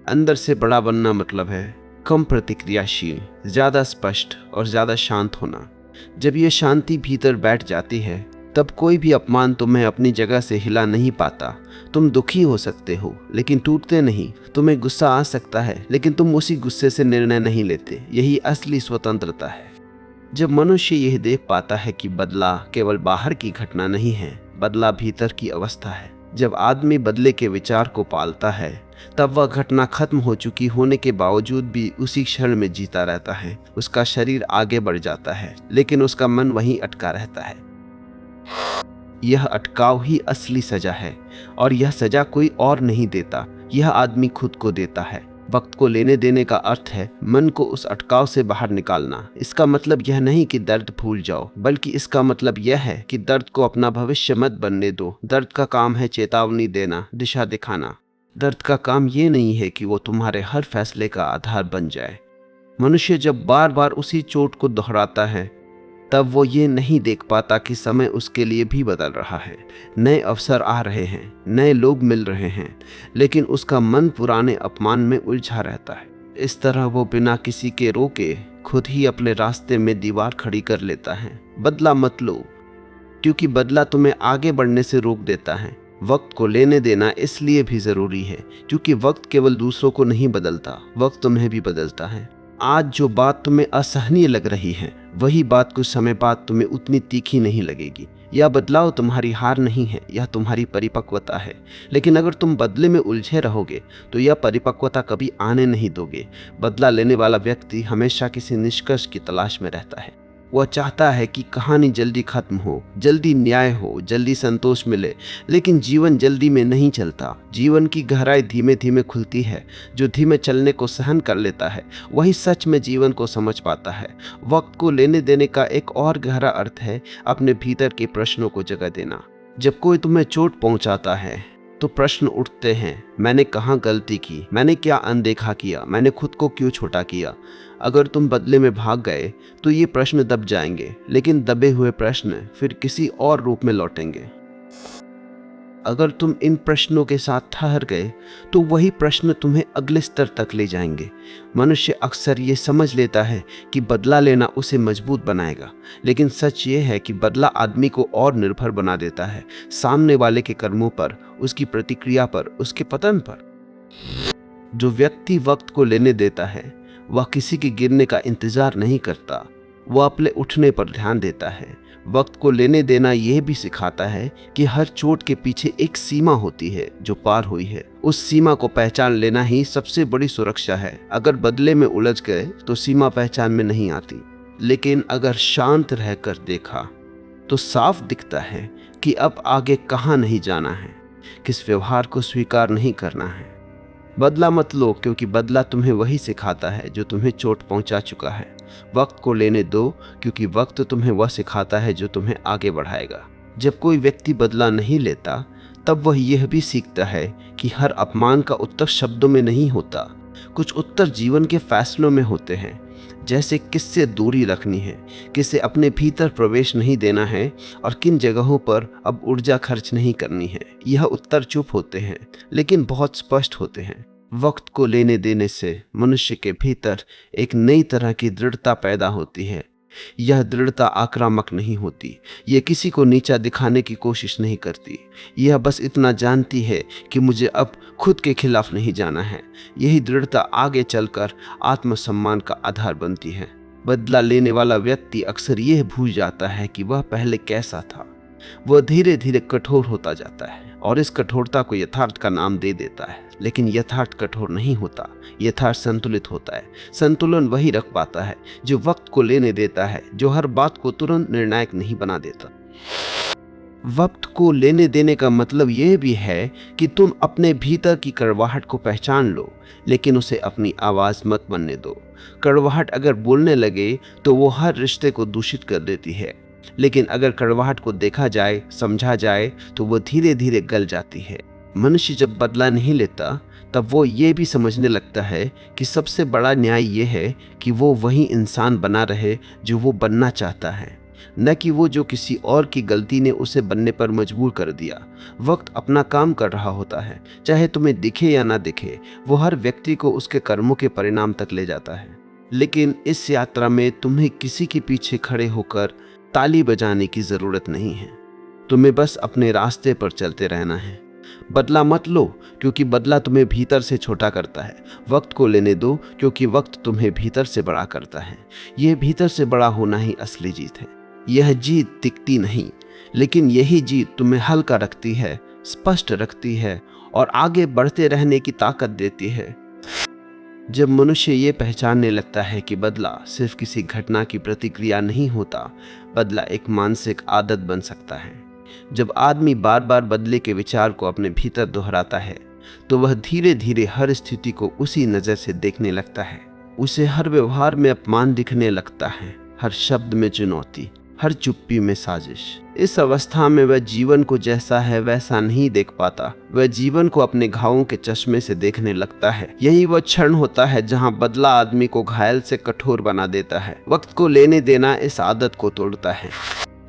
अंदर से बड़ा बनना मतलब है कम प्रतिक्रियाशील, ज्यादा स्पष्ट और ज्यादा शांत होना। जब ये शांति भीतर बैठ जाती है तब कोई भी अपमान तुम्हें अपनी जगह से हिला नहीं पाता। तुम दुखी हो सकते हो लेकिन टूटते नहीं। तुम्हें गुस्सा आ सकता है लेकिन तुम उसी गुस्से से निर्णय नहीं लेते। यही असली स्वतंत्रता है। जब मनुष्य यह देख पाता है कि बदला केवल बाहर की घटना नहीं है, बदला भीतर की अवस्था है। जब आदमी बदले के विचार को पालता है तब वह घटना खत्म हो चुकी होने के बावजूद भी उसी क्षण में जीता रहता है। उसका शरीर आगे बढ़ जाता है लेकिन उसका मन वहीं अटका रहता है। यह अटकाव ही असली सजा है और यह सजा कोई और नहीं देता, यह आदमी खुद को देता है। वक्त को लेने देने का अर्थ है मन को उस अटकाव से बाहर निकालना। इसका मतलब यह नहीं कि दर्द भूल जाओ, बल्कि इसका मतलब यह है कि दर्द को अपना भविष्य मत बनने दो। दर्द का काम है चेतावनी देना, दिशा दिखाना। दर्द का काम ये नहीं है कि वो तुम्हारे हर फैसले का आधार बन जाए। मनुष्य जब बार बार उसी चोट को दोहराता है तब वो ये नहीं देख पाता कि समय उसके लिए भी बदल रहा है। नए अवसर आ रहे हैं, नए लोग मिल रहे हैं, लेकिन उसका मन पुराने अपमान में उलझा रहता है। इस तरह वो बिना किसी के रोके खुद ही अपने रास्ते में दीवार खड़ी कर लेता है। बदला मत लो, क्योंकि बदला तुम्हें आगे बढ़ने से रोक देता है। वक्त को लेने देना इसलिए भी जरूरी है क्योंकि वक्त केवल दूसरों को नहीं बदलता, वक्त तुम्हें भी बदलता है। आज जो बात तुम्हें असहनीय लग रही है वही बात कुछ समय बाद तुम्हें उतनी तीखी नहीं लगेगी। यह बदलाव तुम्हारी हार नहीं है, यह तुम्हारी परिपक्वता है। लेकिन अगर तुम बदले में उलझे रहोगे तो यह परिपक्वता कभी आने नहीं दोगे। बदला लेने वाला व्यक्ति हमेशा किसी निष्कर्ष की तलाश में रहता है। वह चाहता है कि कहानी जल्दी खत्म हो, जल्दी न्याय हो, जल्दी संतोष मिले, लेकिन जीवन जल्दी में नहीं चलता। जीवन की गहराई धीमे धीमे खुलती है। जो धीमे चलने को सहन कर लेता है वही सच में जीवन को समझ पाता है। वक्त को लेने देने का एक और गहरा अर्थ है अपने भीतर के प्रश्नों को जगह देना। जब कोई तुम्हें चोट पहुंचाता है तो प्रश्न उठते हैं, मैंने कहाँ गलती की, मैंने क्या अनदेखा किया, मैंने खुद को क्यों छोटा किया। अगर तुम बदले में भाग गए तो ये प्रश्न दब जाएंगे, लेकिन दबे हुए प्रश्न फिर किसी और रूप में लौटेंगे। अगर तुम इन प्रश्नों के साथ ठहर गए तो वही प्रश्न तुम्हें अगले स्तर तक ले जाएंगे। मनुष्य अक्सर ये समझ लेता है कि बदला लेना उसे मजबूत बनाएगा, लेकिन सच ये है कि बदला आदमी को और निर्भर बना देता है, सामने वाले के कर्मों पर, उसकी प्रतिक्रिया पर, उसके पतन पर। जो व्यक्ति वक्त को लेने देता है वह किसी के गिरने का इंतजार नहीं करता, वह अपने उठने पर ध्यान देता है। वक्त को लेने देना यह भी सिखाता है कि हर चोट के पीछे एक सीमा होती है जो पार हुई है। उस सीमा को पहचान लेना ही सबसे बड़ी सुरक्षा है। अगर बदले में उलझ गए तो सीमा पहचान में नहीं आती, लेकिन अगर शांत रहकर देखा तो साफ दिखता है कि अब आगे कहाँ नहीं जाना है, किस व्यवहार को स्वीकार नहीं करना है। बदला मत लो, क्योंकि बदला तुम्हें वही सिखाता है जो तुम्हें चोट पहुंचा चुका है। वक्त को लेने दो, क्योंकि वक्त तुम्हें वह सिखाता है जो तुम्हें आगे बढ़ाएगा। जब कोई व्यक्ति बदला नहीं लेता तब वह यह भी सीखता है कि हर अपमान का उत्तर शब्दों में नहीं होता, कुछ उत्तर जीवन के फैसलों में होते हैं। जैसे किससे दूरी रखनी है, किसे अपने भीतर प्रवेश नहीं देना है और किन जगहों पर अब ऊर्जा खर्च नहीं करनी है। यह उत्तर चुप होते हैं लेकिन बहुत स्पष्ट होते हैं। वक्त को लेने देने से मनुष्य के भीतर एक नई तरह की दृढ़ता पैदा होती है। यह दृढ़ता आक्रामक नहीं होती, यह किसी को नीचा दिखाने की कोशिश नहीं करती। यह बस इतना जानती है कि मुझे अब खुद के खिलाफ नहीं जाना है। यही दृढ़ता आगे चलकर आत्मसम्मान का आधार बनती है। बदला लेने वाला व्यक्ति अक्सर यह भूल जाता है कि वह पहले कैसा था। वह धीरे धीरे कठोर होता जाता है और इस कठोरता को यथार्थ का नाम दे देता है, लेकिन यथार्थ कठोर नहीं होता, यथार्थ संतुलित होता है। संतुलन वही रख पाता है जो वक्त को लेने देता है, जो हर बात को तुरंत निर्णायक नहीं बना देता। वक्त को लेने देने का मतलब यह भी है कि तुम अपने भीतर की कड़वाहट को पहचान लो, लेकिन उसे अपनी आवाज मत बनने दो। कड़वाहट अगर बोलने लगे तो वो हर रिश्ते को दूषित कर देती है, लेकिन अगर कड़वाहट को देखा जाए, समझा जाए तो वह धीरे धीरे गल जाती है। मनुष्य जब बदला नहीं लेता तब वो ये भी समझने लगता है कि सबसे बड़ा न्याय ये है कि वो वही इंसान बना रहे जो वो बनना चाहता है, न कि वो जो किसी और की गलती ने उसे बनने पर मजबूर कर दिया। वक्त अपना काम कर रहा होता है, चाहे तुम्हें दिखे या ना दिखे। वो हर व्यक्ति को उसके कर्मों के परिणाम तक ले जाता है। लेकिन इस यात्रा में तुम्हें किसी के पीछे खड़े होकर ताली बजाने की जरूरत नहीं है। तुम्हें बस अपने रास्ते पर चलते रहना है। बदला मत लो, क्योंकि बदला तुम्हें भीतर से छोटा करता है। वक्त को लेने दो, क्योंकि वक्त तुम्हें भीतर से बड़ा करता है। यह भीतर से बड़ा होना ही असली जीत है। यह जीत दिखती नहीं, लेकिन यही जीत तुम्हें हल्का रखती है, स्पष्ट रखती है और आगे बढ़ते रहने की ताकत देती है। जब मनुष्य ये पहचानने लगता है कि बदला सिर्फ किसी घटना की प्रतिक्रिया नहीं होता, बदला एक मानसिक आदत बन सकता है। जब आदमी बार बार बदले के विचार को अपने भीतर दोहराता है, तो वह धीरे धीरे हर स्थिति को उसी नजर से देखने लगता है। उसे हर व्यवहार में अपमान दिखने लगता है, हर शब्द में चुनौती, हर चुप्पी में साजिश। इस अवस्था में वह जीवन को जैसा है वैसा नहीं देख पाता। वह जीवन को अपने घावों के चश्मे से देखने लगता है। यही वह क्षण होता है जहां बदला आदमी को घायल से कठोर बना देता है। वक्त को लेने देना इस आदत को तोड़ता है।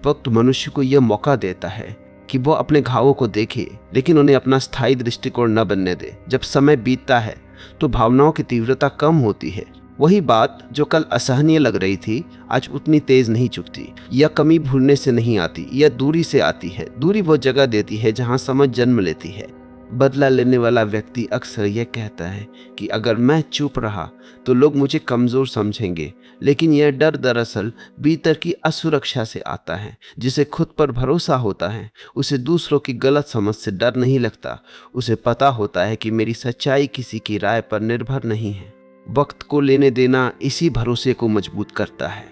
वक्त मनुष्य को यह मौका देता है कि वो अपने घावों को देखे, लेकिन उन्हें अपना स्थायी दृष्टिकोण न बनने दे। जब समय बीतता है तो भावनाओं की तीव्रता कम होती है। वही बात जो कल असहनीय लग रही थी, आज उतनी तेज नहीं चुभती। यह कमी भूलने से नहीं आती, यह दूरी से आती है। दूरी वो जगह देती है जहां समझ जन्म लेती है। बदला लेने वाला व्यक्ति अक्सर यह कहता है कि अगर मैं चुप रहा तो लोग मुझे कमजोर समझेंगे, लेकिन यह डर दरअसल भीतर की असुरक्षा से आता है। जिसे खुद पर भरोसा होता है, उसे दूसरों की गलत समझ से डर नहीं लगता। उसे पता होता है कि मेरी सच्चाई किसी की राय पर निर्भर नहीं है। वक्त को लेने देना इसी भरोसे को मजबूत करता है।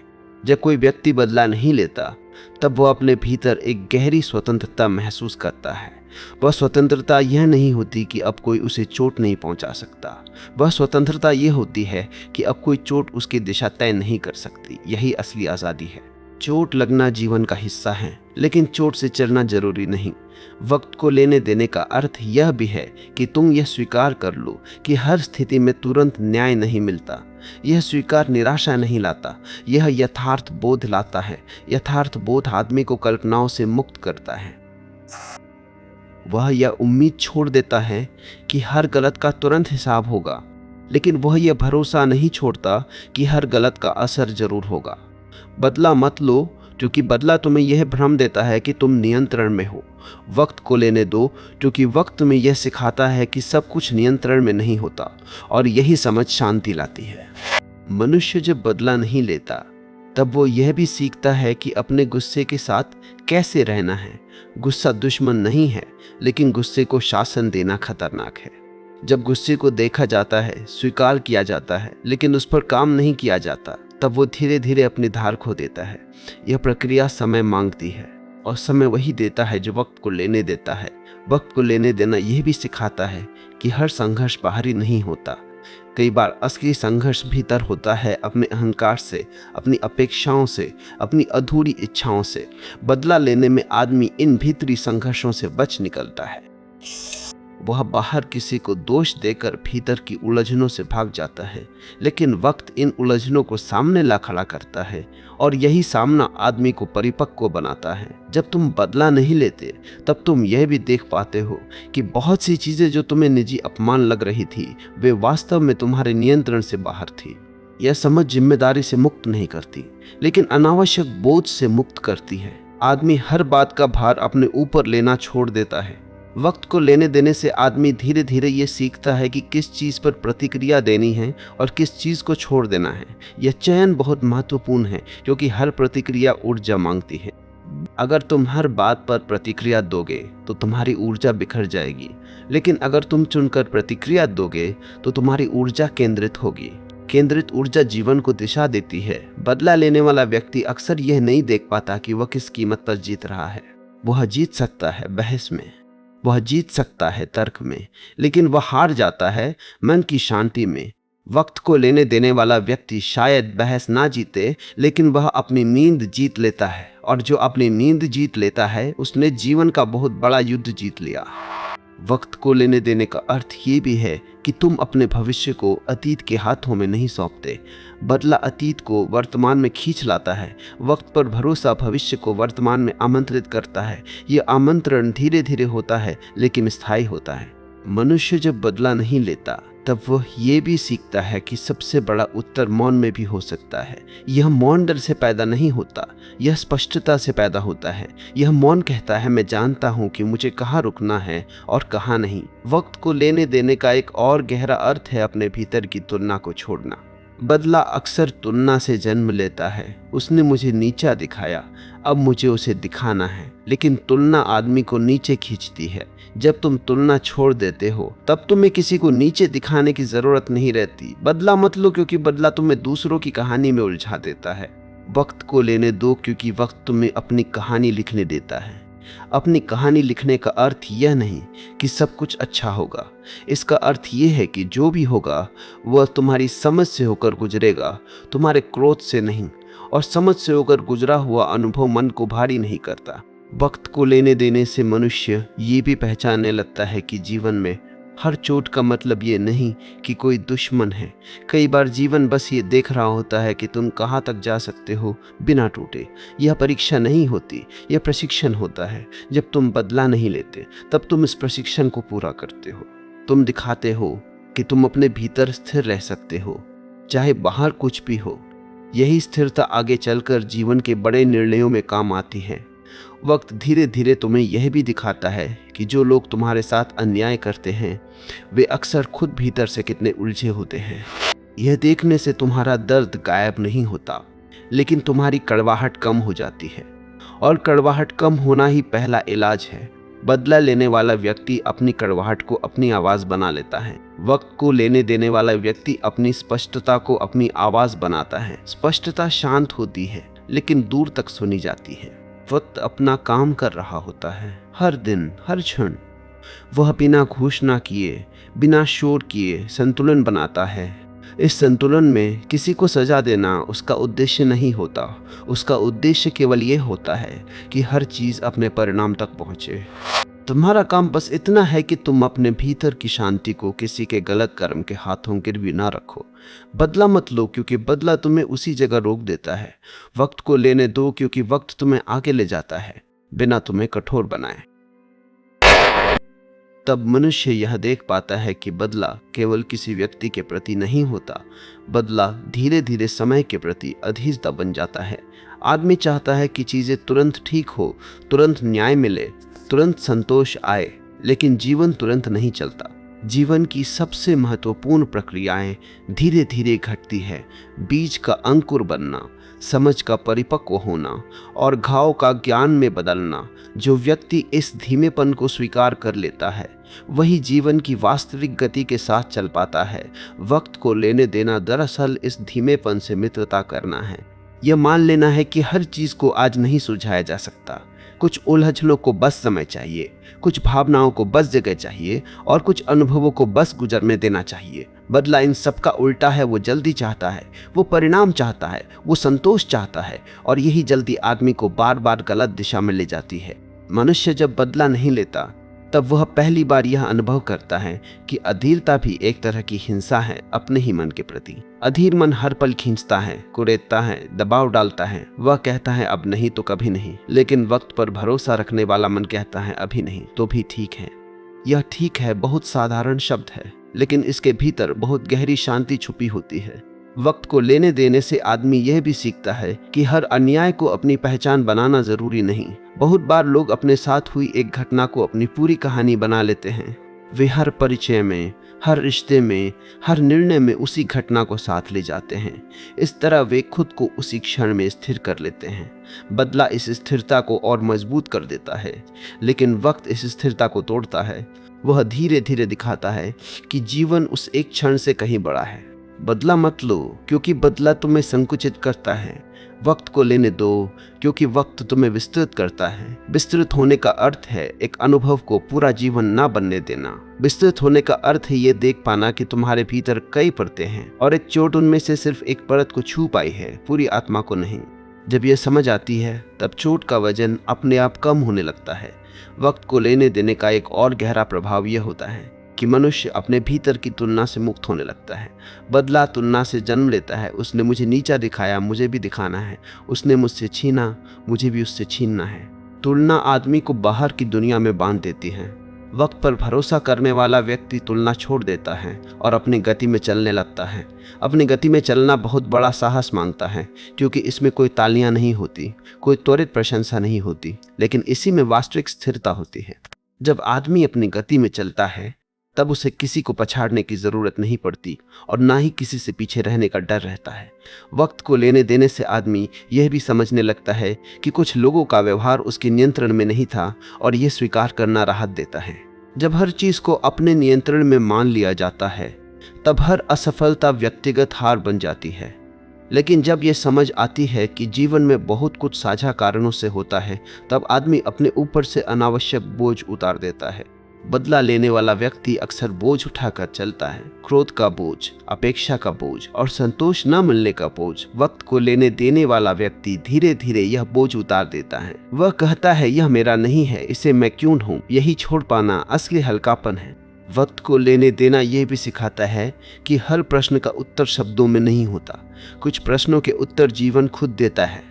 जब कोई व्यक्ति बदला नहीं लेता, तब वह अपने भीतर एक गहरी स्वतंत्रता महसूस करता है। वह स्वतंत्रता यह नहीं होती कि अब कोई उसे चोट नहीं पहुंचा सकता। वह स्वतंत्रता यह होती है कि अब कोई चोट उसकी दिशा तय नहीं कर सकती। यही असली आज़ादी है। चोट लगना जीवन का हिस्सा है, लेकिन चोट से चलना जरूरी नहीं। वक्त को लेने देने का अर्थ यह भी है कि तुम यह स्वीकार कर लो कि हर स्थिति में तुरंत न्याय नहीं मिलता। यह स्वीकार निराशा नहीं लाता, यह यथार्थ बोध लाता है। यथार्थ बोध आदमी को कल्पनाओं से मुक्त करता है। वह यह उम्मीद छोड़ देता है कि हर गलत का तुरंत हिसाब होगा, लेकिन वह यह भरोसा नहीं छोड़ता कि हर गलत का असर जरूर होगा। बदला मत लो, क्योंकि बदला तुम्हें यह भ्रम देता है कि तुम नियंत्रण में हो। वक्त को लेने दो, क्योंकि वक्त तुम्हें यह सिखाता है कि सब कुछ नियंत्रण में नहीं होता, और यही समझ शांति लाती है। मनुष्य जब बदला नहीं लेता, तब वो यह भी सीखता है कि अपने गुस्से के साथ कैसे रहना है। गुस्सा दुश्मन नहीं है, लेकिन गुस्से को शासन देना खतरनाक है। जब गुस्से को देखा जाता है, स्वीकार किया जाता है, लेकिन उस पर काम नहीं किया जाता, तब वो धीरे धीरे अपनी धार खो देता है। यह प्रक्रिया समय मांगती है, और समय वही देता है जो वक्त को लेने देता है। वक्त को लेने देना यह भी सिखाता है कि हर संघर्ष बाहरी नहीं होता। कई बार असली संघर्ष भीतर होता है, अपने अहंकार से, अपनी अपेक्षाओं से, अपनी अधूरी इच्छाओं से। बदला लेने में आदमी इन भीतरी संघर्षों से बच निकलता है। वह बाहर किसी को दोष देकर भीतर की उलझनों से भाग जाता है, लेकिन वक्त इन उलझनों को सामने ला खड़ा करता है, और यही सामना आदमी को परिपक्व बनाता है। जब तुम बदला नहीं लेते, तब तुम यह भी देख पाते हो कि बहुत सी चीजें जो तुम्हें निजी अपमान लग रही थी, वे वास्तव में तुम्हारे नियंत्रण से बाहर थी। यह समझ जिम्मेदारी से मुक्त नहीं करती, लेकिन अनावश्यक बोझ से मुक्त करती है। आदमी हर बात का भार अपने ऊपर लेना छोड़ देता है। वक्त को लेने देने से आदमी धीरे धीरे ये सीखता है कि किस चीज़ पर प्रतिक्रिया देनी है और किस चीज़ को छोड़ देना है। यह चयन बहुत महत्वपूर्ण है, क्योंकि हर प्रतिक्रिया ऊर्जा मांगती है। अगर तुम हर बात पर प्रतिक्रिया दोगे तो तुम्हारी ऊर्जा बिखर जाएगी, लेकिन अगर तुम चुनकर प्रतिक्रिया दोगे तो तुम्हारी ऊर्जा केंद्रित होगी। केंद्रित ऊर्जा जीवन को दिशा देती है। बदला लेने वाला व्यक्ति अक्सर यह नहीं देख पाता कि वह किस कीमत पर जीत रहा है। वह जीत सकता है बहस में, वह जीत सकता है तर्क में, लेकिन वह हार जाता है मन की शांति में। वक्त को लेने देने वाला व्यक्ति शायद बहस ना जीते, लेकिन वह अपनी नींद जीत लेता है, और जो अपनी नींद जीत लेता है उसने जीवन का बहुत बड़ा युद्ध जीत लिया। वक्त को लेने देने का अर्थ ये भी है कि तुम अपने भविष्य को अतीत के हाथों में नहीं सौंपते। बदला अतीत को वर्तमान में खींच लाता है। वक्त पर भरोसा भविष्य को वर्तमान में आमंत्रित करता है। यह आमंत्रण धीरे धीरे होता है लेकिन स्थायी होता है। मनुष्य जब बदला नहीं लेता तब वह ये भी सीखता है कि सबसे बड़ा उत्तर मौन में भी हो सकता है। यह मौन डर से पैदा नहीं होता, यह स्पष्टता से पैदा होता है। यह मौन कहता है, मैं जानता हूँ कि मुझे कहाँ रुकना है और कहाँ नहीं। वक्त को लेने देने का एक और गहरा अर्थ है अपने भीतर की तुलना को छोड़ना। बदला अक्सर तुलना से जन्म लेता है। उसने मुझे नीचा दिखाया, अब मुझे उसे दिखाना है। लेकिन तुलना आदमी को नीचे खींचती है। जब तुम तुलना छोड़ देते हो तब तुम्हें किसी को नीचे दिखाने की जरूरत नहीं रहती। बदला मत लो क्योंकि बदला तुम्हें दूसरों की कहानी में उलझा देता है। वक्त को लेने दो क्योंकि वक्त तुम्हें अपनी कहानी लिखने देता है। अपनी कहानी लिखने का अर्थ यह नहीं कि सब कुछ अच्छा होगा। इसका अर्थ यह है कि जो भी होगा वह तुम्हारी समझ से होकर गुजरेगा, तुम्हारे क्रोध से नहीं। और समझ से होकर गुजरा हुआ अनुभव मन को भारी नहीं करता। वक्त को लेने देने से मनुष्य ये भी पहचानने लगता है कि जीवन में हर चोट का मतलब ये नहीं कि कोई दुश्मन है। कई बार जीवन बस ये देख रहा होता है कि तुम कहाँ तक जा सकते हो बिना टूटे। यह परीक्षा नहीं होती, यह प्रशिक्षण होता है। जब तुम बदला नहीं लेते तब तुम इस प्रशिक्षण को पूरा करते हो। तुम दिखाते हो कि तुम अपने भीतर स्थिर रह सकते हो, चाहे बाहर कुछ भी हो। यही स्थिरता आगे चलकर जीवन के बड़े निर्णयों में काम आती है। वक्त धीरे धीरे तुम्हें यह भी दिखाता है कि जो लोग तुम्हारे साथ अन्याय करते हैं वे अक्सर खुद भीतर से कितने उलझे होते हैं। यह देखने से तुम्हारा दर्द गायब नहीं होता, लेकिन तुम्हारी कड़वाहट कम हो जाती है। और कड़वाहट कम होना ही पहला इलाज है। बदला लेने वाला व्यक्ति अपनी कड़वाहट को अपनी आवाज बना लेता है। वक्त को लेने देने वाला व्यक्ति अपनी स्पष्टता को अपनी आवाज बनाता है। स्पष्टता शांत होती है लेकिन दूर तक सुनी जाती है। वक्त अपना काम कर रहा होता है, हर दिन हर क्षण। वह बिना घोषणा किए, बिना शोर किए संतुलन बनाता है। इस संतुलन में किसी को सजा देना उसका उद्देश्य नहीं होता। उसका उद्देश्य केवल यह होता है कि हर चीज अपने परिणाम तक पहुंचे। तुम्हारा काम बस इतना है कि तुम अपने भीतर की शांति को किसी के गलत कर्म के हाथों गिरवी ना रखो। बदला मत लो क्योंकि बदला तुम्हें उसी जगह रोक देता है। वक्त को लेने दो क्योंकि वक्त तुम्हें आगे ले जाता है बिना तुम्हें कठोर बनाए। तब मनुष्य यह देख पाता है कि बदला केवल किसी व्यक्ति के प्रति नहीं होता, बदला धीरे धीरे समय के प्रति अधीरता बन जाता है। आदमी चाहता है कि चीजें तुरंत ठीक हो, तुरंत न्याय मिले, तुरंत संतोष आए, लेकिन जीवन तुरंत नहीं चलता। जीवन की सबसे महत्वपूर्ण प्रक्रियाएं धीरे धीरे घटती है। बीज का अंकुर बनना, समझ का परिपक्व होना और घाव का ज्ञान में बदलना। जो व्यक्ति इस धीमेपन को स्वीकार कर लेता है वही जीवन की वास्तविक गति के साथ चल पाता है। वक्त को लेने देना दरअसल इस धीमेपन से मित्रता करना है। यह मान लेना है कि हर चीज को आज नहीं सुलझाया जा सकता। कुछ उलझनों को बस समय चाहिए, कुछ भावनाओं को बस जगह चाहिए और कुछ अनुभवों को बस गुजरने देना चाहिए। बदला इन सबका उल्टा है। वो जल्दी चाहता है, वो परिणाम चाहता है, वो संतोष चाहता है और यही जल्दी आदमी को बार बार गलत दिशा में ले जाती है। मनुष्य जब बदला नहीं लेता तब वह पहली बार यह अनुभव करता है कि अधीरता भी एक तरह की हिंसा है अपने ही मन के प्रति। अधीर मन हर पल खींचता है, कुरेदता है, दबाव डालता है। वह कहता है अब नहीं तो कभी नहीं। लेकिन वक्त पर भरोसा रखने वाला मन कहता है अभी नहीं तो भी ठीक है। यह ठीक है बहुत साधारण शब्द है, लेकिन इसके भीतर बहुत गहरी शांति छुपी होती है। वक्त को लेने देने से आदमी यह भी सीखता है कि हर अन्याय को अपनी पहचान बनाना जरूरी नहीं। बहुत बार लोग अपने साथ हुई एक घटना को अपनी पूरी कहानी बना लेते हैं। वे हर परिचय में, हर रिश्ते में, हर निर्णय में उसी घटना को साथ ले जाते हैं। इस तरह वे खुद को उसी क्षण में स्थिर कर लेते हैं। बदला इस स्थिरता को और मजबूत कर देता है, लेकिन वक्त इस स्थिरता को तोड़ता है। वह धीरे धीरे दिखाता है कि जीवन उस एक क्षण से कहीं बड़ा है। बदला मत लो क्योंकि बदला तुम्हें संकुचित करता है। वक्त को लेने दो क्योंकि वक्त तुम्हें विस्तृत करता है। विस्तृत होने का अर्थ है एक अनुभव को पूरा जीवन ना बनने देना। विस्तृत होने का अर्थ है ये देख पाना कि तुम्हारे भीतर कई परतें हैं और एक चोट उनमें से सिर्फ एक परत को छू पाई है, पूरी आत्मा को नहीं। जब यह समझ आती है तब चोट का वजन अपने आप कम होने लगता है। वक्त को लेने देने का एक और गहरा प्रभाव यह होता है कि मनुष्य अपने भीतर की तुलना से मुक्त होने लगता है। बदला तुलना से जन्म लेता है। उसने मुझे नीचा दिखाया, मुझे भी दिखाना है। उसने मुझसे छीना, मुझे भी उससे छीनना है। तुलना आदमी को बाहर की दुनिया में बांध देती है। वक्त पर भरोसा करने वाला व्यक्ति तुलना छोड़ देता है और अपनी गति में चलने लगता है। अपनी गति में चलना बहुत बड़ा साहस मांगता है, क्योंकि इसमें कोई तालियां नहीं होती, कोई त्वरित प्रशंसा नहीं होती, लेकिन इसी में वास्तविक स्थिरता होती है। जब आदमी अपनी गति में चलता है तब उसे किसी को पछाड़ने की जरूरत नहीं पड़ती और ना ही किसी से पीछे रहने का डर रहता है। वक्त को लेने देने से आदमी यह भी समझने लगता है कि कुछ लोगों का व्यवहार उसके नियंत्रण में नहीं था, और यह स्वीकार करना राहत देता है। जब हर चीज को अपने नियंत्रण में मान लिया जाता है तब हर असफलता व्यक्तिगत हार बन जाती है। लेकिन जब यह समझ आती है कि जीवन में बहुत कुछ साझा कारणों से होता है, तब आदमी अपने ऊपर से अनावश्यक बोझ उतार देता है। बदला लेने वाला व्यक्ति अक्सर बोझ उठाकर चलता है, क्रोध का बोझ, अपेक्षा का बोझ और संतोष न मिलने का बोझ। वक्त को लेने देने वाला व्यक्ति धीरे धीरे यह बोझ उतार देता है। वह कहता है, यह मेरा नहीं है, इसे मैं क्यों ढूं? यही छोड़ पाना असली हल्कापन है। वक्त को लेने देना यह भी सिखाता है कि हर प्रश्न का उत्तर शब्दों में नहीं होता। कुछ प्रश्नों के उत्तर जीवन खुद देता है।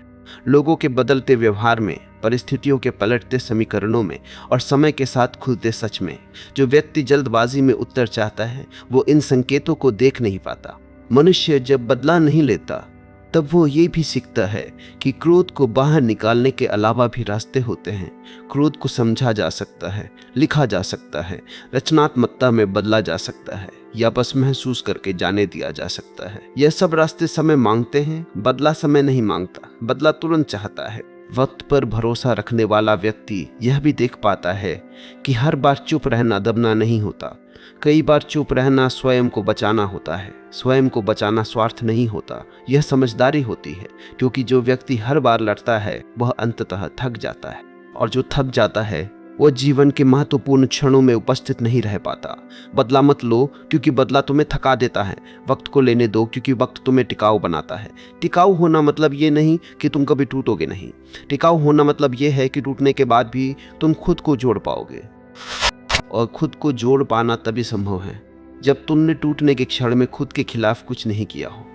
लोगों के बदलते व्यवहार में, परिस्थितियों के पलटते समीकरणों में और समय के साथ खुलते सच में। जो व्यक्ति जल्दबाजी में उत्तर चाहता है वो इन संकेतों को देख नहीं पाता। मनुष्य जब बदला नहीं लेता तब वो ये भी सीखता है कि क्रोध को बाहर निकालने के अलावा भी रास्ते होते हैं। क्रोध को समझा जा सकता है, लिखा जा सकता है, रचनात्मकता में बदला जा सकता है, या बस महसूस करके जाने दिया जा सकता है। यह सब रास्ते समय मांगते हैं, बदला समय नहीं मांगता, बदला तुरंत चाहता है। वक्त पर भरोसा रखने वाला व्यक्ति यह भी देख पाता है कि हर बार चुप रहना दबना नहीं होता। कई बार चुप रहना स्वयं को बचाना होता है। स्वयं को बचाना स्वार्थ नहीं होता, यह समझदारी होती है, क्योंकि जो व्यक्ति हर बार लड़ता है वह अंततः थक जाता है, और जो थक जाता है वह जीवन के महत्वपूर्ण क्षणों में उपस्थित नहीं रह पाता। बदला मत लो क्योंकि बदला तुम्हें थका देता है। वक्त को लेने दो क्योंकि वक्त तुम्हें टिकाऊ बनाता है। टिकाऊ होना मतलब ये नहीं कि तुम कभी टूटोगे नहीं। टिकाऊ होना मतलब ये है कि टूटने के बाद भी तुम खुद को जोड़ पाओगे, और खुद को जोड़ पाना तभी संभव है जब तुमने टूटने के क्षण में खुद के खिलाफ कुछ नहीं किया हो।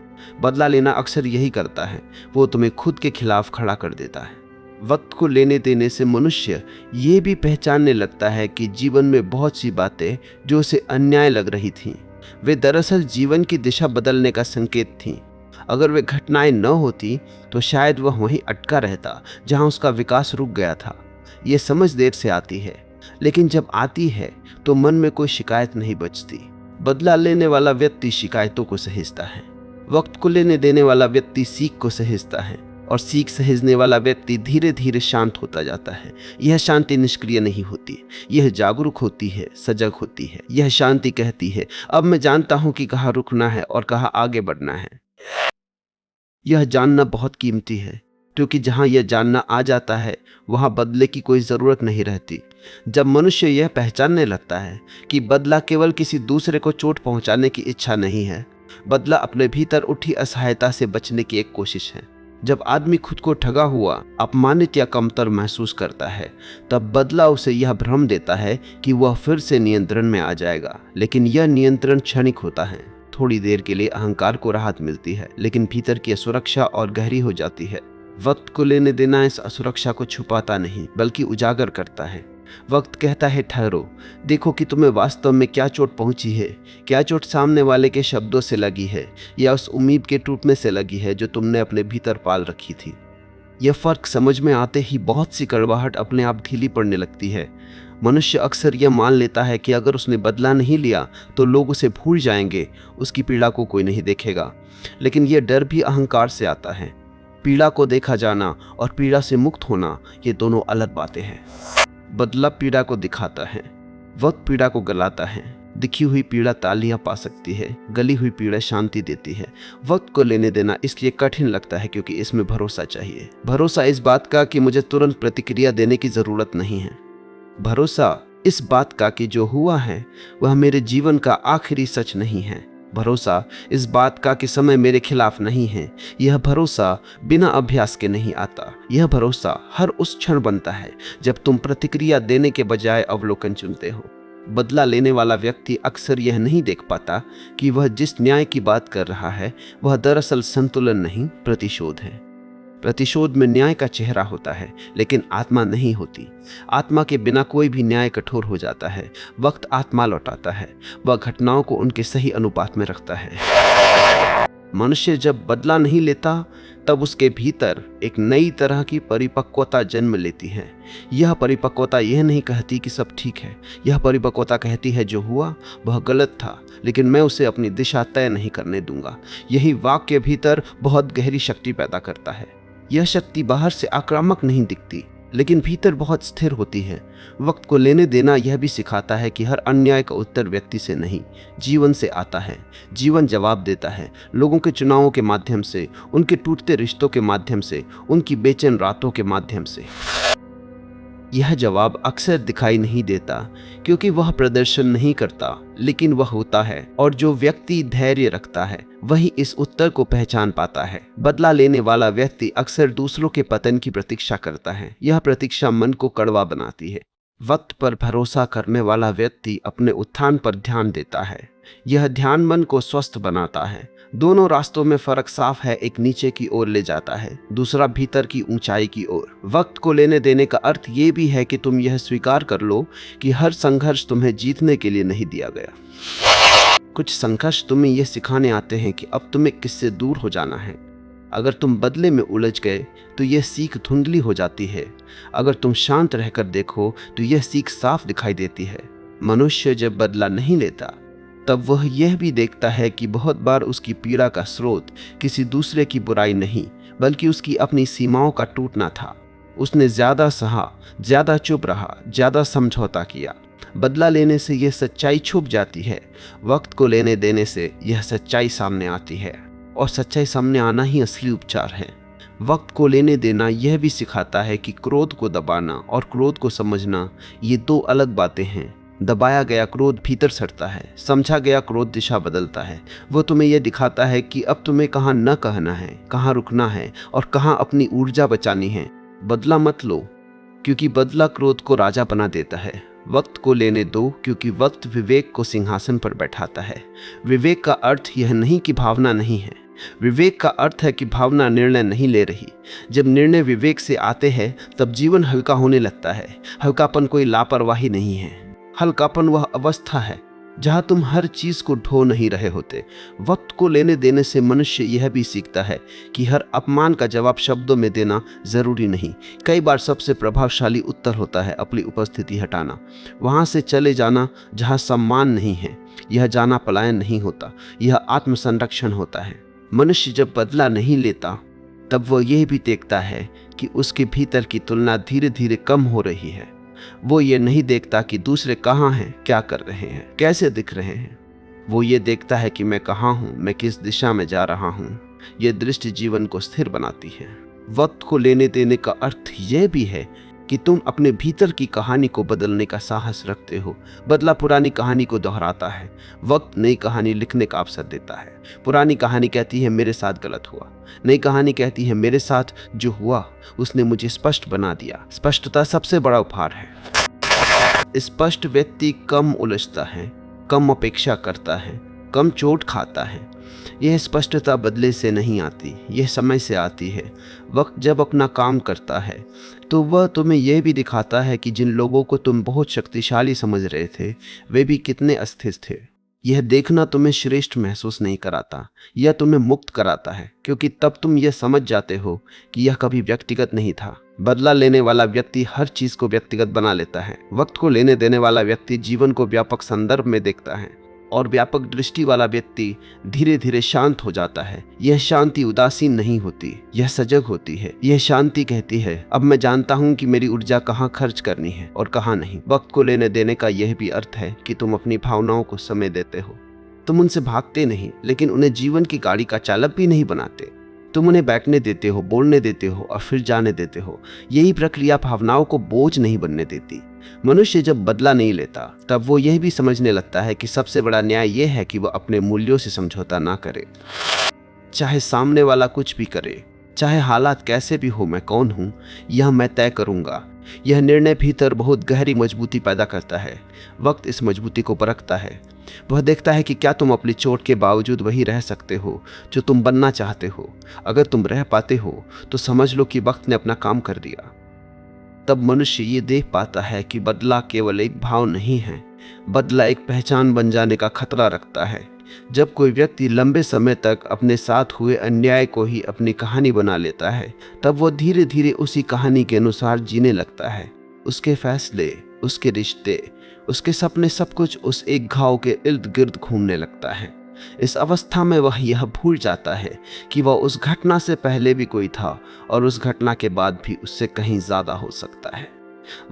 बदला लेना अक्सर यही करता है, वो तुम्हें खुद के खिलाफ खड़ा कर देता है। वक्त को लेने देने से मनुष्य ये भी पहचानने लगता है कि जीवन में बहुत सी बातें जो उसे अन्याय लग रही थीं, वे दरअसल जीवन की दिशा बदलने का संकेत थीं। अगर वे घटनाएं न होती तो शायद वह वहीं अटका रहता जहां उसका विकास रुक गया था। ये समझ देर से आती है, लेकिन जब आती है तो मन में कोई शिकायत नहीं बचती। बदला लेने वाला व्यक्ति शिकायतों को सहेजता है, वक्त को लेने देने वाला व्यक्ति सीख को सहेजता है, और सीख सहेजने वाला व्यक्ति धीरे धीरे शांत होता जाता है। यह शांति निष्क्रिय नहीं होती, यह जागरूक होती है, सजग होती है। यह शांति कहती है, अब मैं जानता हूं कि कहाँ रुकना है और कहाँ आगे बढ़ना है। यह जानना बहुत कीमती है, क्योंकि जहां यह जानना आ जाता है वहां बदले की कोई जरूरत नहीं रहती। जब मनुष्य यह पहचानने लगता है कि बदला केवल किसी दूसरे को चोट पहुंचाने की इच्छा नहीं है, बदला अपने भीतर उठी असहायता से बचने की एक कोशिश है। जब आदमी खुद को ठगा हुआ, अपमानित या कमतर महसूस करता है, तब बदला उसे यह भ्रम देता है कि वह फिर से नियंत्रण में आ जाएगा। लेकिन यह नियंत्रण क्षणिक होता है। थोड़ी देर के लिए अहंकार को राहत मिलती है, लेकिन भीतर की असुरक्षा और गहरी हो जाती है। वक्त को लेने देना इस असुरक्षा को छुपाता नहीं, बल्कि उजागर करता है। वक्त कहता है, ठहरो, देखो कि तुम्हें वास्तव में क्या चोट पहुंची है। क्या चोट सामने वाले के शब्दों से लगी है या उस उम्मीद के टूटने से लगी है जो तुमने अपने भीतर पाल रखी थी। यह फर्क समझ में आते ही बहुत सी कड़वाहट अपने आप ढीली पड़ने लगती है। मनुष्य अक्सर यह मान लेता है कि अगर उसने बदला नहीं लिया तो लोग उसे भूल जाएंगे, उसकी पीड़ा को कोई नहीं देखेगा। लेकिन यह डर भी अहंकार से आता है। पीड़ा को देखा जाना और पीड़ा से मुक्त होना, ये दोनों अलग बातें हैं। बदला पीड़ा को दिखाता है, वक्त पीड़ा को गलाता है। दिखी हुई पीड़ा तालियां पा सकती है, गली हुई पीड़ा शांति देती है। वक्त को लेने देना इसलिए कठिन लगता है क्योंकि इसमें भरोसा चाहिए। भरोसा इस बात का कि मुझे तुरंत प्रतिक्रिया देने की जरूरत नहीं है। भरोसा इस बात का कि जो हुआ है वह मेरे जीवन का आखिरी सच नहीं है। भरोसा इस बात का कि समय मेरे खिलाफ नहीं है। यह भरोसा बिना अभ्यास के नहीं आता। यह भरोसा हर उस क्षण बनता है जब तुम प्रतिक्रिया देने के बजाय अवलोकन चुनते हो। बदला लेने वाला व्यक्ति अक्सर यह नहीं देख पाता कि वह जिस न्याय की बात कर रहा है वह दरअसल संतुलन नहीं, प्रतिशोध है। प्रतिशोध में न्याय का चेहरा होता है, लेकिन आत्मा नहीं होती। आत्मा के बिना कोई भी न्याय कठोर हो जाता है। वक्त आत्मा लौटाता है, वह घटनाओं को उनके सही अनुपात में रखता है। मनुष्य जब बदला नहीं लेता तब उसके भीतर एक नई तरह की परिपक्वता जन्म लेती है। यह परिपक्वता यह नहीं कहती कि सब ठीक है। यह परिपक्वता कहती है जो हुआ वह गलत था, लेकिन मैं उसे अपनी दिशा तय नहीं करने दूंगा। यही वाक्य भीतर बहुत गहरी शक्ति पैदा करता है। यह शक्ति बाहर से आक्रामक नहीं दिखती, लेकिन भीतर बहुत स्थिर होती है। वक्त को लेने देना यह भी सिखाता है कि हर अन्याय का उत्तर व्यक्ति से नहीं, जीवन से आता है। जीवन जवाब देता है, लोगों के चुनावों के माध्यम से, उनके टूटते रिश्तों के माध्यम से, उनकी बेचैन रातों के माध्यम से। यह जवाब अक्सर दिखाई नहीं देता क्योंकि वह प्रदर्शन नहीं करता, लेकिन वह होता है। और जो व्यक्ति धैर्य रखता है वही इस उत्तर को पहचान पाता है। बदला लेने वाला व्यक्ति अक्सर दूसरों के पतन की प्रतीक्षा करता है। यह प्रतीक्षा मन को कड़वा बनाती है। वक्त पर भरोसा करने वाला व्यक्ति अपने उत्थान पर ध्यान देता है। यह ध्यान मन को स्वस्थ बनाता है। दोनों रास्तों में फर्क साफ है, एक नीचे की ओर ले जाता है, दूसरा भीतर की ऊंचाई की ओर। वक्त को लेने देने का अर्थ ये भी है कि तुम यह स्वीकार कर लो कि हर संघर्ष तुम्हें जीतने के लिए नहीं दिया गया। कुछ संघर्ष तुम्हें यह सिखाने आते हैं कि अब तुम्हें किससे दूर हो जाना है। अगर तुम बदले में उलझ गए तो यह सीख धुंधली हो जाती है। अगर तुम शांत रहकर देखो तो यह सीख साफ दिखाई देती है। मनुष्य जब बदला नहीं लेता तब वह यह भी देखता है कि बहुत बार उसकी पीड़ा का स्रोत किसी दूसरे की बुराई नहीं, बल्कि उसकी अपनी सीमाओं का टूटना था। उसने ज्यादा सहा, ज्यादा चुप रहा, ज्यादा समझौता किया। बदला लेने से यह सच्चाई छुप जाती है। वक्त को लेने देने से यह सच्चाई सामने आती है, और सच्चाई सामने आना ही असली उपचार है। वक्त को लेने देना यह भी सिखाता है कि क्रोध को दबाना और क्रोध को समझना ये दो अलग बातें हैं। दबाया गया क्रोध भीतर सड़ता है, समझा गया क्रोध दिशा बदलता है। वो तुम्हें यह दिखाता है कि अब तुम्हें कहाँ न कहना है, कहाँ रुकना है और कहाँ अपनी ऊर्जा बचानी है। बदला मत लो, क्योंकि बदला क्रोध को राजा बना देता है। वक्त को लेने दो, क्योंकि वक्त विवेक को सिंहासन पर बैठाता है। विवेक का अर्थ यह नहीं कि भावना नहीं है। विवेक का अर्थ है कि भावना निर्णय नहीं ले रही। जब निर्णय विवेक से आते हैं तब जीवन हल्का होने लगता है। हल्कापन कोई लापरवाही नहीं है। हल्कापन वह अवस्था है जहां तुम हर चीज को ढो नहीं रहे होते। वक्त को लेने देने से मनुष्य यह भी सीखता है कि हर अपमान का जवाब शब्दों में देना जरूरी नहीं। कई बार सबसे प्रभावशाली उत्तर होता है अपनी उपस्थिति हटाना, वहां से चले जाना जहां सम्मान नहीं है। यह जाना पलायन नहीं होता, यह आत्मसंरक्षण होता है। मनुष्य जब बदला नहीं लेता तब वह यह भी देखता है कि उसके भीतर की तुलना धीरे धीरे कम हो रही है। वो ये नहीं देखता कि दूसरे कहाँ हैं, क्या कर रहे हैं, कैसे दिख रहे हैं। वो ये देखता है कि मैं कहाँ हूँ, मैं किस दिशा में जा रहा हूँ। ये दृष्टि जीवन को स्थिर बनाती है। वक्त को लेने देने का अर्थ यह भी है कि तुम अपने भीतर की कहानी को बदलने का साहस रखते हो। बदला पुरानी कहानी को दोहराता है, वक्त नई कहानी लिखने का अवसर देता है। पुरानी कहानी कहती है मेरे साथ गलत हुआ, नई कहानी कहती है मेरे साथ जो हुआ उसने मुझे स्पष्ट बना दिया। स्पष्टता सबसे बड़ा उपहार है। स्पष्ट व्यक्ति कम उलझता है, कम अपेक्षा करता है, कम चोट खाता है। यह स्पष्टता बदले से नहीं आती, यह समय से आती है। वक्त जब अपना काम करता है तो वह तुम्हें यह भी दिखाता है कि जिन लोगों को तुम बहुत शक्तिशाली समझ रहे थे वे भी कितने अस्थिर थे। यह देखना तुम्हें श्रेष्ठ महसूस नहीं कराता, यह तुम्हें मुक्त कराता है, क्योंकि तब तुम यह समझ जाते हो कि यह कभी व्यक्तिगत नहीं था। बदला लेने वाला व्यक्ति हर चीज को व्यक्तिगत बना लेता है। वक्त को लेने देने वाला व्यक्ति जीवन को व्यापक संदर्भ में देखता है, और व्यापक दृष्टि वाला व्यक्ति धीरे धीरे शांत हो जाता है। यह शांति उदासीन नहीं होती, यह सजग होती है। यह शांति कहती है अब मैं जानता हूं कि मेरी ऊर्जा कहां खर्च करनी है और कहां नहीं। वक्त को लेने देने का यह भी अर्थ है कि तुम अपनी भावनाओं को समय देते हो। तुम उनसे भागते नहीं, लेकिन उन्हें जीवन की गाड़ी का चालक भी नहीं बनाते। तुम उन्हें बैठने देते हो, बोलने देते हो और फिर जाने देते हो। यही प्रक्रिया भावनाओं को बोझ नहीं बनने देती। मनुष्य जब बदला नहीं लेता तब वो यह भी समझने लगता है कि सबसे बड़ा न्याय यह है कि वह अपने मूल्यों से समझौता ना करे। चाहे सामने वाला कुछ भी करे, चाहे हालात कैसे भी हो, मैं कौन हूं यह मैं तय करूंगा। यह निर्णय भीतर बहुत गहरी मजबूती पैदा करता है। वक्त इस मजबूती को परखता है। वह देखता है कि क्या तुम अपनी चोट के बावजूद वही रह सकते हो जो तुम बनना चाहते हो। अगर तुम रह पाते हो तो समझ लो कि वक्त ने अपना काम कर दिया। तब मनुष्य ये देख पाता है कि बदला केवल एक भाव नहीं है, बदला एक पहचान बन जाने का खतरा रखता है। जब कोई व्यक्ति लंबे समय तक अपने साथ हुए अन्याय को ही अपनी कहानी बना लेता है, तब वो धीरे धीरे उसी कहानी के अनुसार जीने लगता है। उसके फैसले, उसके रिश्ते, उसके सपने, सब कुछ उस एक घाव के इर्द गिर्द घूमने लगता है। इस अवस्था में वह यह भूल जाता है कि वह उस घटना से पहले भी कोई था और उस घटना के बाद भी उससे कहीं ज्यादा हो सकता है।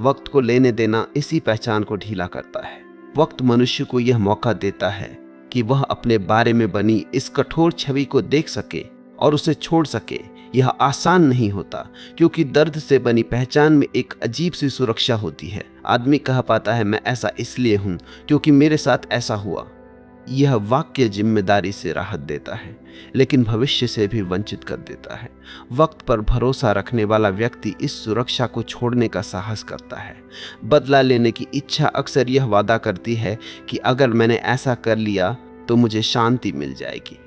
वक्त को लेने देना इसी पहचान को ढीला करता है। वक्त मनुष्य को यह मौका देता है कि वह अपने बारे में बनी इस कठोर छवि को देख सके और उसे छोड़ सके। यह आसान नहीं होता, क्योंकि दर्द से बनी पहचान में एक अजीब सी सुरक्षा होती है। आदमी कह पाता है, मैं ऐसा इसलिए हूं क्योंकि मेरे साथ ऐसा हुआ। यह वाक्य जिम्मेदारी से राहत देता है, लेकिन भविष्य से भी वंचित कर देता है। वक्त पर भरोसा रखने वाला व्यक्ति इस सुरक्षा को छोड़ने का साहस करता है। बदला लेने की इच्छा अक्सर यह वादा करती है कि अगर मैंने ऐसा कर लिया तो मुझे शांति मिल जाएगी।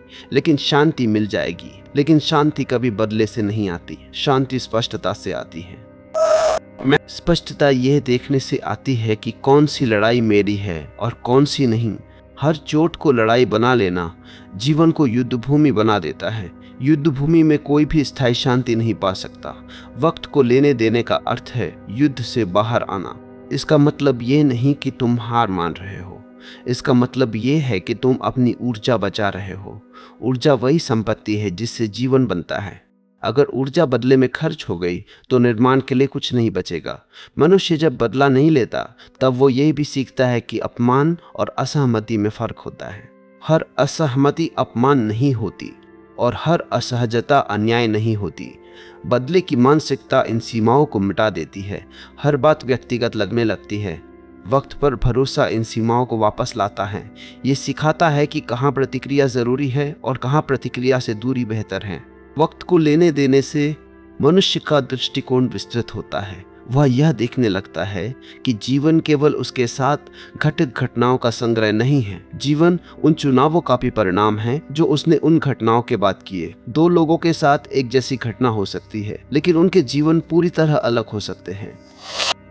लेकिन शांति कभी बदले से नहीं आती। शांति स्पष्टता से आती है। स्पष्टता यह देखने से आती है कि कौन सी लड़ाई मेरी है और कौन सी नहीं। हर चोट को लड़ाई बना लेना जीवन को युद्ध भूमि बना देता है। युद्ध भूमि में कोई भी स्थायी शांति नहीं पा सकता। वक्त को लेने देने का अर्थ है युद्ध से बाहर आना। इसका मतलब ये नहीं कि तुम हार मान रहे हो। इसका मतलब ये है कि तुम अपनी ऊर्जा बचा रहे हो। ऊर्जा वही संपत्ति है जिससे जीवन बनता है। अगर ऊर्जा बदले में खर्च हो गई तो निर्माण के लिए कुछ नहीं बचेगा। मनुष्य जब बदला नहीं लेता तब वो ये भी सीखता है कि अपमान और असहमति में फर्क होता है। हर असहमति अपमान नहीं होती और हर असहजता अन्याय नहीं होती। बदले की मानसिकता इन सीमाओं को मिटा देती है। हर बात व्यक्तिगत लगने लगती है। वक्त पर भरोसा इन सीमाओं को वापस लाता है। ये सिखाता है कि कहाँ प्रतिक्रिया जरूरी है और कहाँ प्रतिक्रिया से दूरी बेहतर है। वक्त को लेने देने से मनुष्य का दृष्टिकोण विस्तृत होता है। वह यह देखने लगता है कि जीवन केवल उसके साथ घटित घटनाओं का संग्रह नहीं है। जीवन उन चुनावों का भी परिणाम है जो उसने उन घटनाओं के बाद किए। दो लोगों के साथ एक जैसी घटना हो सकती है, लेकिन उनके जीवन पूरी तरह अलग हो सकते हैं।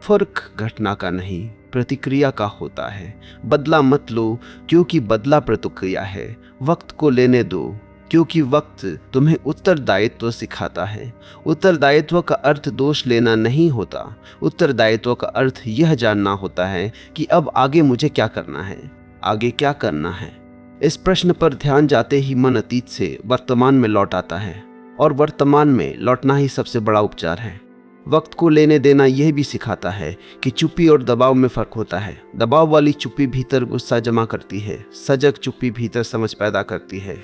फर्क घटना का नहीं, प्रतिक्रिया का होता है। बदला मत लो क्योंकि बदला प्रतिक्रिया है। वक्त को लेने दो क्योंकि वक्त तुम्हें उत्तरदायित्व सिखाता है। उत्तरदायित्व का अर्थ दोष लेना नहीं होता। उत्तरदायित्व का अर्थ यह जानना होता है कि अब आगे मुझे क्या करना है, आगे क्या करना है। इस प्रश्न पर ध्यान जाते ही मन अतीत से वर्तमान में लौट आता है और वर्तमान में लौटना ही सबसे बड़ा उपचार है। वक्त को लेने देना यह भी सिखाता है कि चुप्पी और दबाव में फर्क होता है। दबाव वाली चुप्पी भीतर गुस्सा जमा करती है, सजग चुप्पी भीतर समझ पैदा करती है।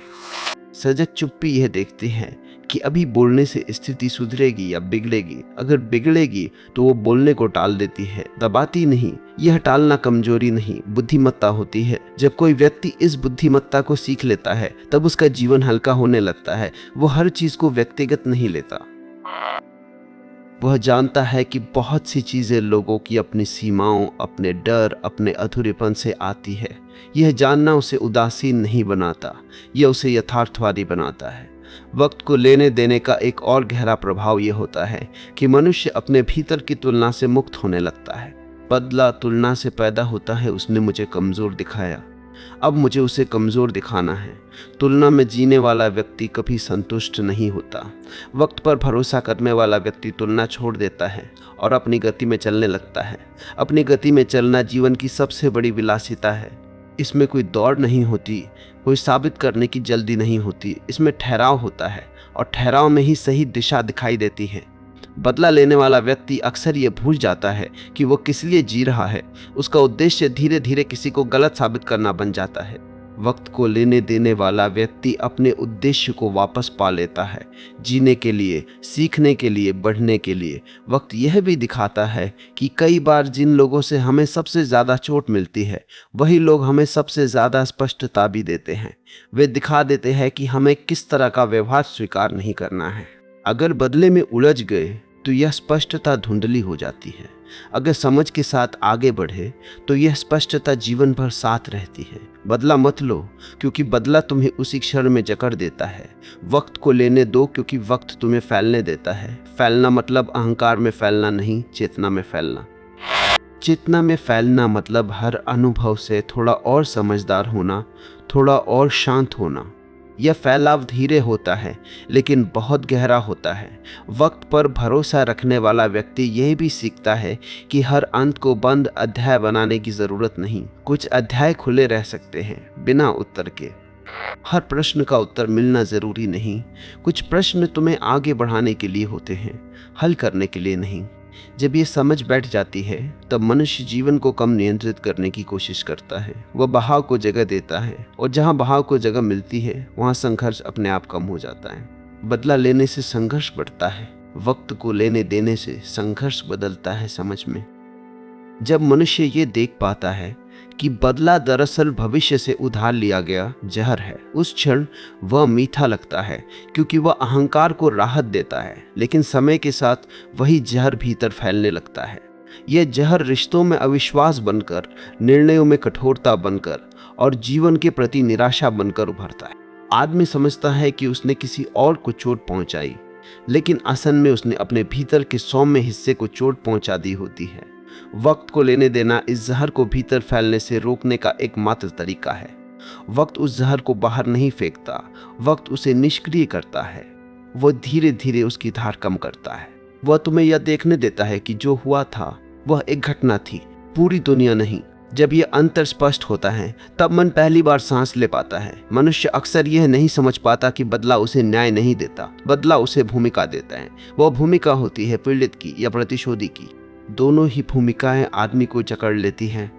सजग चुप्पी यह देखती है कि अभी बोलने से स्थिति सुधरेगी या बिगड़ेगी। अगर बिगड़ेगी तो वो बोलने को टाल देती है, दबाती नहीं। यह टालना कमजोरी नहीं, बुद्धिमत्ता होती है। जब कोई व्यक्ति इस बुद्धिमत्ता को सीख लेता है तब उसका जीवन हल्का होने लगता है। वो हर चीज को व्यक्तिगत नहीं लेता। वह जानता है कि बहुत सी चीजें लोगों की अपनी सीमाओं, अपने डर, अपने अधूरेपन से आती है। यह जानना उसे उदासीन नहीं बनाता, यह उसे यथार्थवादी बनाता है। वक्त को लेने देने का एक और गहरा प्रभाव यह होता है कि मनुष्य अपने भीतर की तुलना से मुक्त होने लगता है। बदला तुलना से पैदा होता है। उसने मुझे कमजोर दिखाया, अब मुझे उसे कमजोर दिखाना है। तुलना में जीने वाला व्यक्ति कभी संतुष्ट नहीं होता। वक्त पर भरोसा करने वाला व्यक्ति तुलना छोड़ देता है और अपनी गति में चलने लगता है। अपनी गति में चलना जीवन की सबसे बड़ी विलासिता है। इसमें कोई दौड़ नहीं होती, कोई साबित करने की जल्दी नहीं होती। इसमें ठहराव होता है और ठहराव में ही सही दिशा दिखाई देती है। बदला लेने वाला व्यक्ति अक्सर ये भूल जाता है कि वो किस लिए जी रहा है। उसका उद्देश्य धीरे धीरे किसी को गलत साबित करना बन जाता है। वक्त को लेने देने वाला व्यक्ति अपने उद्देश्य को वापस पा लेता है, जीने के लिए, सीखने के लिए, बढ़ने के लिए। वक्त यह भी दिखाता है कि कई बार जिन लोगों से हमें सबसे ज़्यादा चोट मिलती है वही लोग हमें सबसे ज़्यादा स्पष्टता भी देते हैं। वे दिखा देते हैं कि हमें किस तरह का व्यवहार स्वीकार नहीं करना है। अगर बदले में उलझ गए तो यह स्पष्टता धुंधली हो जाती है। अगर समझ के साथ आगे बढ़े तो यह स्पष्टता जीवन भर साथ रहती है। बदला मत लो क्योंकि बदला तुम्हें उसी क्षण में जकड़ देता है। वक्त को लेने दो क्योंकि वक्त तुम्हें फैलने देता है। फैलना मतलब अहंकार में फैलना नहीं, चेतना में फैलना। चेतना में फैलना मतलब हर अनुभव से थोड़ा और समझदार होना, थोड़ा और शांत होना। यह फैलाव धीरे होता है लेकिन बहुत गहरा होता है। वक्त पर भरोसा रखने वाला व्यक्ति यह भी सीखता है कि हर अंत को बंद अध्याय बनाने की ज़रूरत नहीं। कुछ अध्याय खुले रह सकते हैं बिना उत्तर के। हर प्रश्न का उत्तर मिलना ज़रूरी नहीं। कुछ प्रश्न तुम्हें आगे बढ़ाने के लिए होते हैं, हल करने के लिए नहीं। जब ये समझ बैठ जाती है तब मनुष्य जीवन को कम नियंत्रित करने की कोशिश करता है। वह बहाव को जगह देता है और जहाँ बहाव को जगह मिलती है वहाँ संघर्ष अपने आप कम हो जाता है। बदला लेने से संघर्ष बढ़ता है, वक्त को लेने देने से संघर्ष बदलता है समझ में। जब मनुष्य ये देख पाता है कि बदला दरअसल भविष्य से उधार लिया गया जहर है, उस क्षण वह मीठा लगता है क्योंकि वह अहंकार को राहत देता है। लेकिन समय के साथ वही जहर भीतर फैलने लगता है। यह जहर रिश्तों में अविश्वास बनकर, निर्णयों में कठोरता बनकर और जीवन के प्रति निराशा बनकर उभरता है। आदमी समझता है कि उसने किसी और को चोट पहुंचाई, लेकिन असल में उसने अपने भीतर के सौम्य हिस्से को चोट पहुंचा दी होती है। वक्त को लेने देना इस जहर को भीतर फैलने से रोकने का एकमात्र तरीका है। वक्त उस जहर को बाहर नहीं फेंकता, वक्त उसे निष्क्रिय करता है। वह धीरे धीरे उसकी धार कम करता है। वह तुम्हें यह देखने देता है कि जो हुआ था वह एक घटना थी, पूरी दुनिया नहीं। जब यह अंतर स्पष्ट होता है तब मन पहली बार सांस ले पाता है। मनुष्य अक्सर यह नहीं समझ पाता कि बदला उसे न्याय नहीं देता, बदला उसे भूमिका देता है। वह भूमिका होती है पीड़ित की या प्रतिशोधी की। दोनों ही भूमिकाएं आदमी को जकड़ लेती हैं।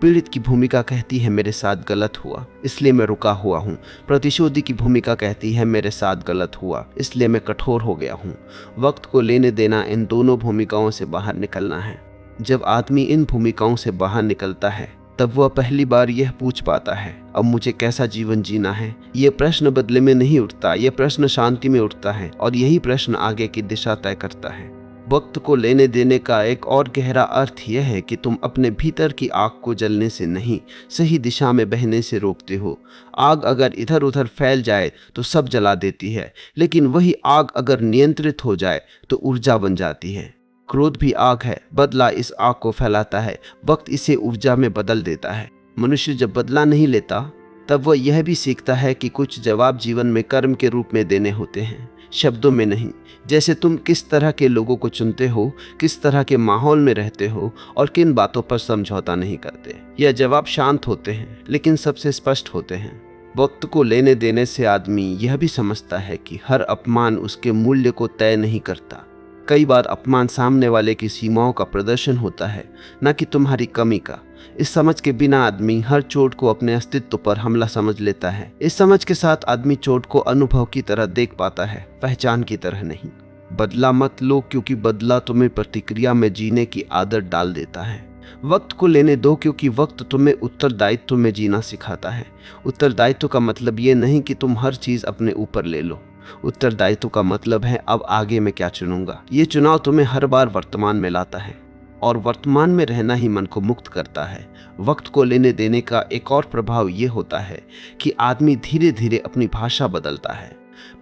पीड़ित की भूमिका कहती है मेरे साथ गलत हुआ इसलिए मैं रुका हुआ हूँ। प्रतिशोधी की भूमिका कहती है मेरे साथ गलत हुआ इसलिए मैं कठोर हो गया हूँ। वक्त को लेने देना इन दोनों भूमिकाओं से बाहर निकलना है। जब आदमी इन भूमिकाओं से बाहर निकलता है तब वह पहली बार यह पूछ पाता है अब मुझे कैसा जीवन जीना है। यह प्रश्न बदले में नहीं उठता, यह प्रश्न शांति में उठता है और यही प्रश्न आगे की दिशा तय करता है। वक्त को लेने देने का एक और गहरा अर्थ यह है कि तुम अपने भीतर की आग को जलने से नहीं, सही दिशा में बहने से रोकते हो। आग अगर इधर उधर फैल जाए तो सब जला देती है, लेकिन वही आग अगर नियंत्रित हो जाए तो ऊर्जा बन जाती है। क्रोध भी आग है, बदला इस आग को फैलाता है, वक्त इसे ऊर्जा में बदल देता है। मनुष्य जब बदला नहीं लेता तब वह यह भी सीखता है कि कुछ जवाब जीवन में कर्म के रूप में देने होते हैं, शब्दों में नहीं। जैसे तुम किस तरह के लोगों को चुनते हो, किस तरह के माहौल में रहते हो और किन बातों पर समझौता नहीं करते। यह जवाब शांत होते हैं लेकिन सबसे स्पष्ट होते हैं। वक्त को लेने देने से आदमी यह भी समझता है कि हर अपमान उसके मूल्य को तय नहीं करता। कई बार अपमान सामने वाले की सीमाओं का प्रदर्शन होता है, न कि तुम्हारी कमी का। इस समझ के बिना आदमी हर चोट को अपने अस्तित्व पर हमला समझ लेता है। इस समझ के साथ आदमी चोट को अनुभव की तरह देख पाता है, पहचान की तरह नहीं। बदला मत लो क्योंकि बदला तुम्हें प्रतिक्रिया में जीने की आदत डाल देता है। वक्त को लेने दो क्योंकि वक्त तुम्हें उत्तरदायित्व में जीना सिखाता है। उत्तरदायित्व का मतलब ये नहीं कि तुम हर चीज अपने ऊपर ले लो। उत्तरदायित्व का मतलब है अब आगे मैं क्या चुनूंगा। ये चुनाव तुम्हें हर बार वर्तमान में लाता है और वर्तमान में रहना ही मन को मुक्त करता है। वक्त को लेने देने का एक और प्रभाव ये होता है कि आदमी धीरे धीरे अपनी भाषा बदलता है।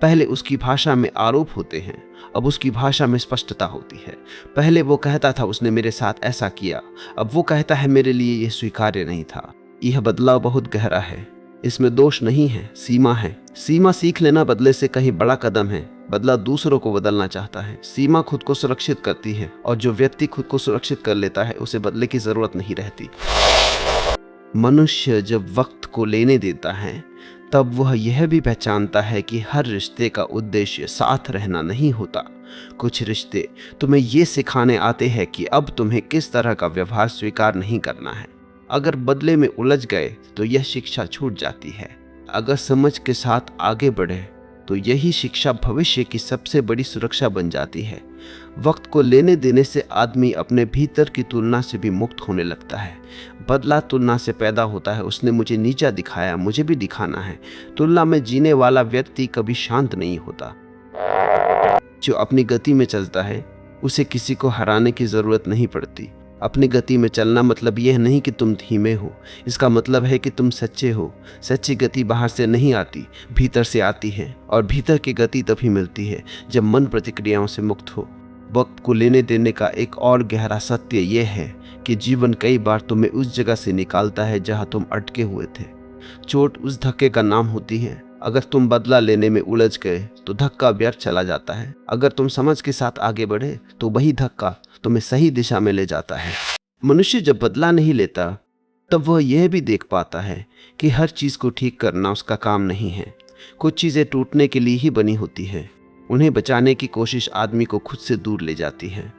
पहले उसकी भाषा में आरोप होते हैं, अब उसकी भाषा में स्पष्टता होती है। पहले वो कहता था उसने मेरे साथ ऐसा किया, अब वो कहता है मेरे लिए ये स्वीकार्य नहीं था। यह बदलाव बहुत गहरा है, इसमें दोष नहीं है, सीमा है। सीमा सीख लेना बदले से कहीं बड़ा कदम है। बदला दूसरों को बदलना चाहता है, सीमा खुद को सुरक्षित करती है और जो व्यक्ति खुद को सुरक्षित कर लेता है उसे बदले की जरूरत नहीं रहती। मनुष्य जब वक्त को लेने देता है तब वह यह भी पहचानता है कि हर रिश्ते का उद्देश्य साथ रहना नहीं होता। कुछ रिश्ते तुम्हें ये सिखाने आते हैं कि अब तुम्हें किस तरह का व्यवहार स्वीकार नहीं करना है। अगर बदले में उलझ गए तो यह शिक्षा छूट जाती है। अगर समझ के साथ आगे बढ़े तो यही शिक्षा भविष्य की सबसे बड़ी सुरक्षा बन जाती है। वक्त को लेने देने से आदमी अपने भीतर की तुलना से भी मुक्त होने लगता है। बदला तुलना से पैदा होता है। उसने मुझे नीचा दिखाया, मुझे भी दिखाना है। तुलना में जीने वाला व्यक्ति कभी शांत नहीं होता। जो अपनी गति में चलता है उसे किसी को हराने की जरूरत नहीं पड़ती। अपनी गति में चलना मतलब यह नहीं कि तुम धीमे हो, इसका मतलब है कि तुम सच्चे हो। सच्ची गति बाहर से नहीं आती, भीतर से आती है, और भीतर की गति तभी मिलती है जब मन प्रतिक्रियाओं से मुक्त हो। वक्त को लेने देने का एक और गहरा सत्य यह है कि जीवन कई बार तुम्हें उस जगह से निकालता है जहां तुम अटके हुए थे। चोट उस धक्के का नाम होती है। अगर तुम बदला लेने में उलझ गए तो धक्का व्यर्थ चला जाता है। अगर तुम समझ के साथ आगे बढ़े तो वही धक्का तुम्हें सही दिशा में ले जाता है। मनुष्य जब बदला नहीं लेता तब वह यह भी देख पाता है कि हर चीज को ठीक करना उसका काम नहीं है। कुछ चीजें टूटने के लिए ही बनी होती है। उन्हें बचाने की कोशिश आदमी को खुद से दूर ले जाती है।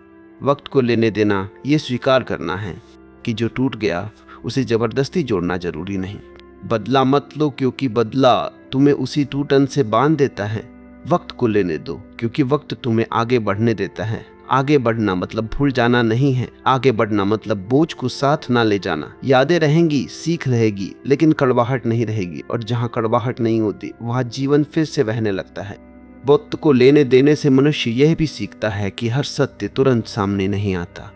वक्त को लेने देना ये स्वीकार करना है कि जो टूट गया उसे जबरदस्ती जोड़ना जरूरी नहीं। बदला मत लो क्योंकि बदला तुम्हें उसी टूटन से बांध देता है। वक्त को लेने दो क्योंकि वक्त तुम्हें आगे बढ़ने देता है। आगे बढ़ना मतलब भूल जाना नहीं है। आगे बढ़ना मतलब बोझ को साथ ना ले जाना। यादें रहेंगी, सीख रहेगी, लेकिन कड़वाहट नहीं रहेगी। और जहाँ कड़वाहट नहीं होती वहाँ जीवन फिर से बहने लगता है। वक्त को लेने देने से मनुष्य यह भी सीखता है कि हर सत्य तुरंत सामने नहीं आता।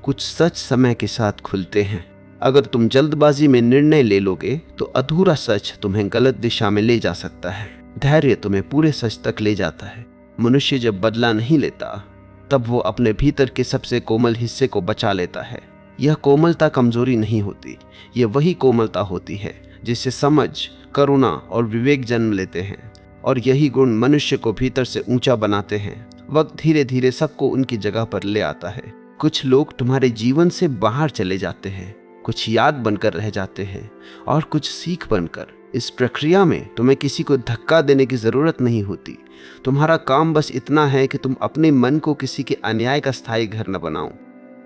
कुछ सच समय के साथ खुलते हैं। अगर तुम जल्दबाजी में निर्णय ले लोगे तो अधूरा सच तुम्हें गलत दिशा में ले जा सकता है। धैर्य तुम्हें पूरे सच तक ले जाता है। मनुष्य जब बदला नहीं लेता तब वो अपने भीतर के सबसे कोमल हिस्से को बचा लेता है। यह कोमलता कमजोरी नहीं होती, यह वही कोमलता होती है जिससे समझ, करुणा और विवेक जन्म लेते हैं। और यही गुण मनुष्य को भीतर से ऊंचा बनाते हैं। वक्त धीरे धीरे सबको उनकी जगह पर ले आता है। कुछ लोग तुम्हारे जीवन से बाहर चले जाते हैं, कुछ याद बनकर रह जाते हैं और कुछ सीख बनकर। इस प्रक्रिया में तुम्हें किसी को धक्का देने की जरूरत नहीं होती। तुम्हारा काम बस इतना है कि तुम अपने मन को किसी के अन्याय का स्थायी घर न बनाओ।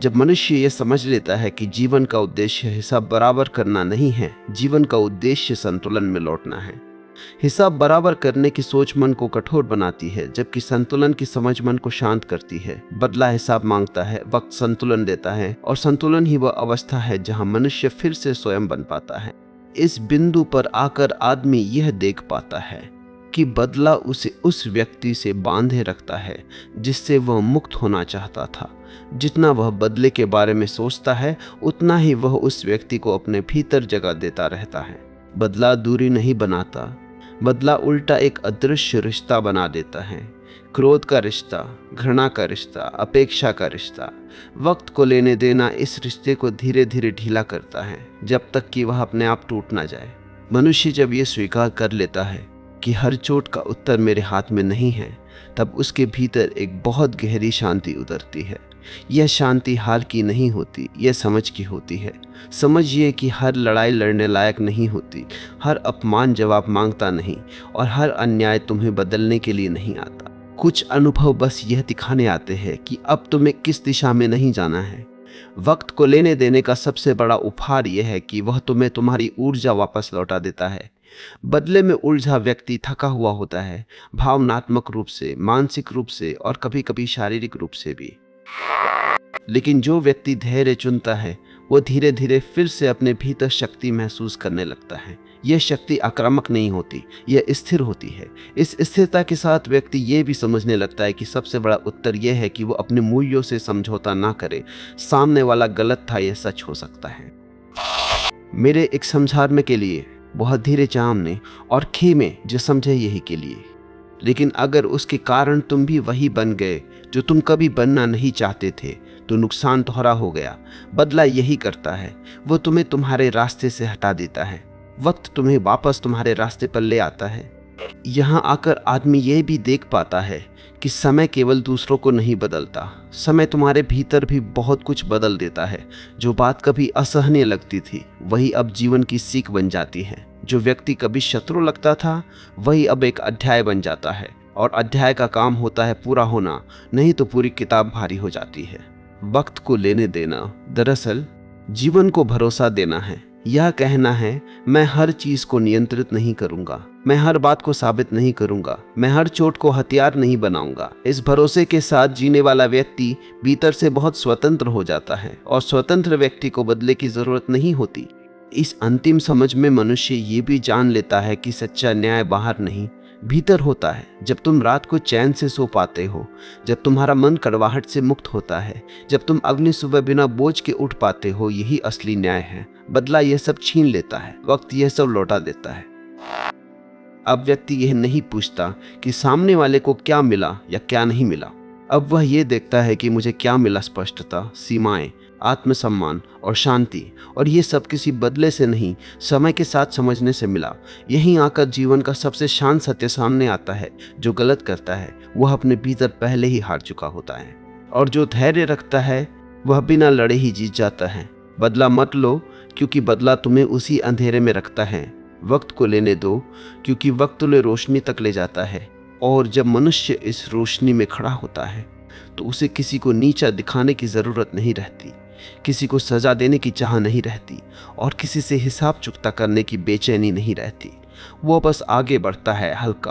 जब मनुष्य यह समझ लेता है कि जीवन का उद्देश्य हिसाब बराबर करना नहीं है, जीवन का उद्देश्य संतुलन में लौटना है। हिसाब बराबर करने की सोच मन को कठोर बनाती है, जबकि संतुलन की समझ मन को शांत करती है। बदला हिसाब मांगता है, वक्त संतुलन देता है, और संतुलन ही वह अवस्था है जहां मनुष्य फिर से स्वयं बन पाता है। इस बिंदु पर आकर आदमी यह देख पाता है कि बदला उसे उस व्यक्ति से बांधे रखता है जिससे वह मुक्त होना चाहता था। जितना वह बदले के बारे में सोचता है उतना ही वह उस व्यक्ति को अपने भीतर जगह देता रहता है। बदला दूरी नहीं बनाता, बदला उल्टा एक अदृश्य रिश्ता बना देता है। क्रोध का रिश्ता, घृणा का रिश्ता, अपेक्षा का रिश्ता। वक्त को लेने देना इस रिश्ते को धीरे धीरे ढीला करता है जब तक कि वह अपने आप टूट ना जाए। मनुष्य जब ये स्वीकार कर लेता है कि हर चोट का उत्तर मेरे हाथ में नहीं है, तब उसके भीतर एक बहुत गहरी शांति उतरती है। यह शांति हार की नहीं होती, यह समझ की होती है। समझिए कि हर लड़ाई लड़ने लायक नहीं होती, हर अपमान जवाब मांगता नहीं, और हर अन्याय तुम्हें बदलने के लिए नहीं आता। कुछ अनुभव बस यह दिखाने आते हैं कि अब तुम्हें किस दिशा में नहीं जाना है। वक्त को लेने देने का सबसे बड़ा उपहार यह है कि वह तुम्हें तुम्हारी ऊर्जा वापस लौटा देता है। बदले में उलझा व्यक्ति थका हुआ होता है, भावनात्मक रूप से, मानसिक रूप से और कभी कभी शारीरिक रूप से भी। लेकिन जो व्यक्ति धैर्य चुनता है वो धीरे धीरे फिर से अपने भीतर शक्ति महसूस करने लगता है। यह शक्ति आक्रामक नहीं होती, यह स्थिर होती है। इस स्थिरता के साथ व्यक्ति यह भी समझने लगता है कि सबसे बड़ा उत्तर यह है कि वो अपने मूल्यों से समझौता ना करे। सामने वाला गलत था, यह सच हो सकता है। मेरे एक समझाने के लिए बहुत धीरे चामने और खेमे जो समझे यही के लिए। लेकिन अगर उसके कारण तुम भी वही बन गए जो तुम कभी बनना नहीं चाहते थे तो नुकसान तुम्हारा हो गया। बदला यही करता है, वो तुम्हें तुम्हारे रास्ते से हटा देता है। वक्त तुम्हें वापस तुम्हारे रास्ते पर ले आता है। यहाँ आकर आदमी यह भी देख पाता है कि समय केवल दूसरों को नहीं बदलता, समय तुम्हारे भीतर भी बहुत कुछ बदल देता है। जो बात कभी असहनीय लगती थी वही अब जीवन की सीख बन जाती है। जो व्यक्ति कभी शत्रु लगता था वही अब एक अध्याय बन जाता है, और अध्याय का काम होता है पूरा होना, नहीं तो पूरी किताब भारी हो जाती है। वक्त को लेने देना दरअसल जीवन को भरोसा देना है, यह कहना है मैं हर चीज को नियंत्रित नहीं करूंगा, मैं हर बात को साबित नहीं करूंगा, मैं हर चोट को हथियार नहीं बनाऊंगा। इस भरोसे के साथ जीने वाला व्यक्ति भीतर से बहुत स्वतंत्र हो जाता है और स्वतंत्र व्यक्ति को बदले की जरूरत नहीं होती। इस अंतिम समझ में मनुष्य ये भी जान लेता है कि सच्चा न्याय बाहर नहीं, भीतर होता है। जब तुम रात को चैन से सो पाते हो, जब तुम्हारा मन कड़वाहट से मुक्त होता है, जब तुम अगली सुबह बिना बोझ के उठ पाते हो, यही असली न्याय है। बदला यह सब छीन लेता है, वक्त यह सब लौटा देता है। अब व्यक्ति यह नहीं पूछता कि सामने वाले को क्या मिला या क्या नहीं मिला। अब वह यह देखता है कि मुझे क्या मिला, स्पष्टता, सीमाएं, आत्मसम्मान और शांति। और ये सब किसी बदले से नहीं, समय के साथ समझने से मिला। यहीं आकर जीवन का सबसे शांत सत्य सामने आता है। जो गलत करता है वह अपने भीतर पहले ही हार चुका होता है, और जो धैर्य रखता है वह बिना लड़े ही जीत जाता है। बदला मत लो, क्योंकि बदला तुम्हें उसी अंधेरे में रखता है। वक्त को लेने दो, क्योंकि वक्त तुम्हें रोशनी तक ले जाता है। और जब मनुष्य इस रोशनी में खड़ा होता है तो उसे किसी को नीचा दिखाने की जरूरत नहीं रहती, किसी को सजा देने की चाह नहीं रहती, और किसी से हिसाब चुकता करने की बेचैनी नहीं रहती। वो बस आगे बढ़ता है, हल्का,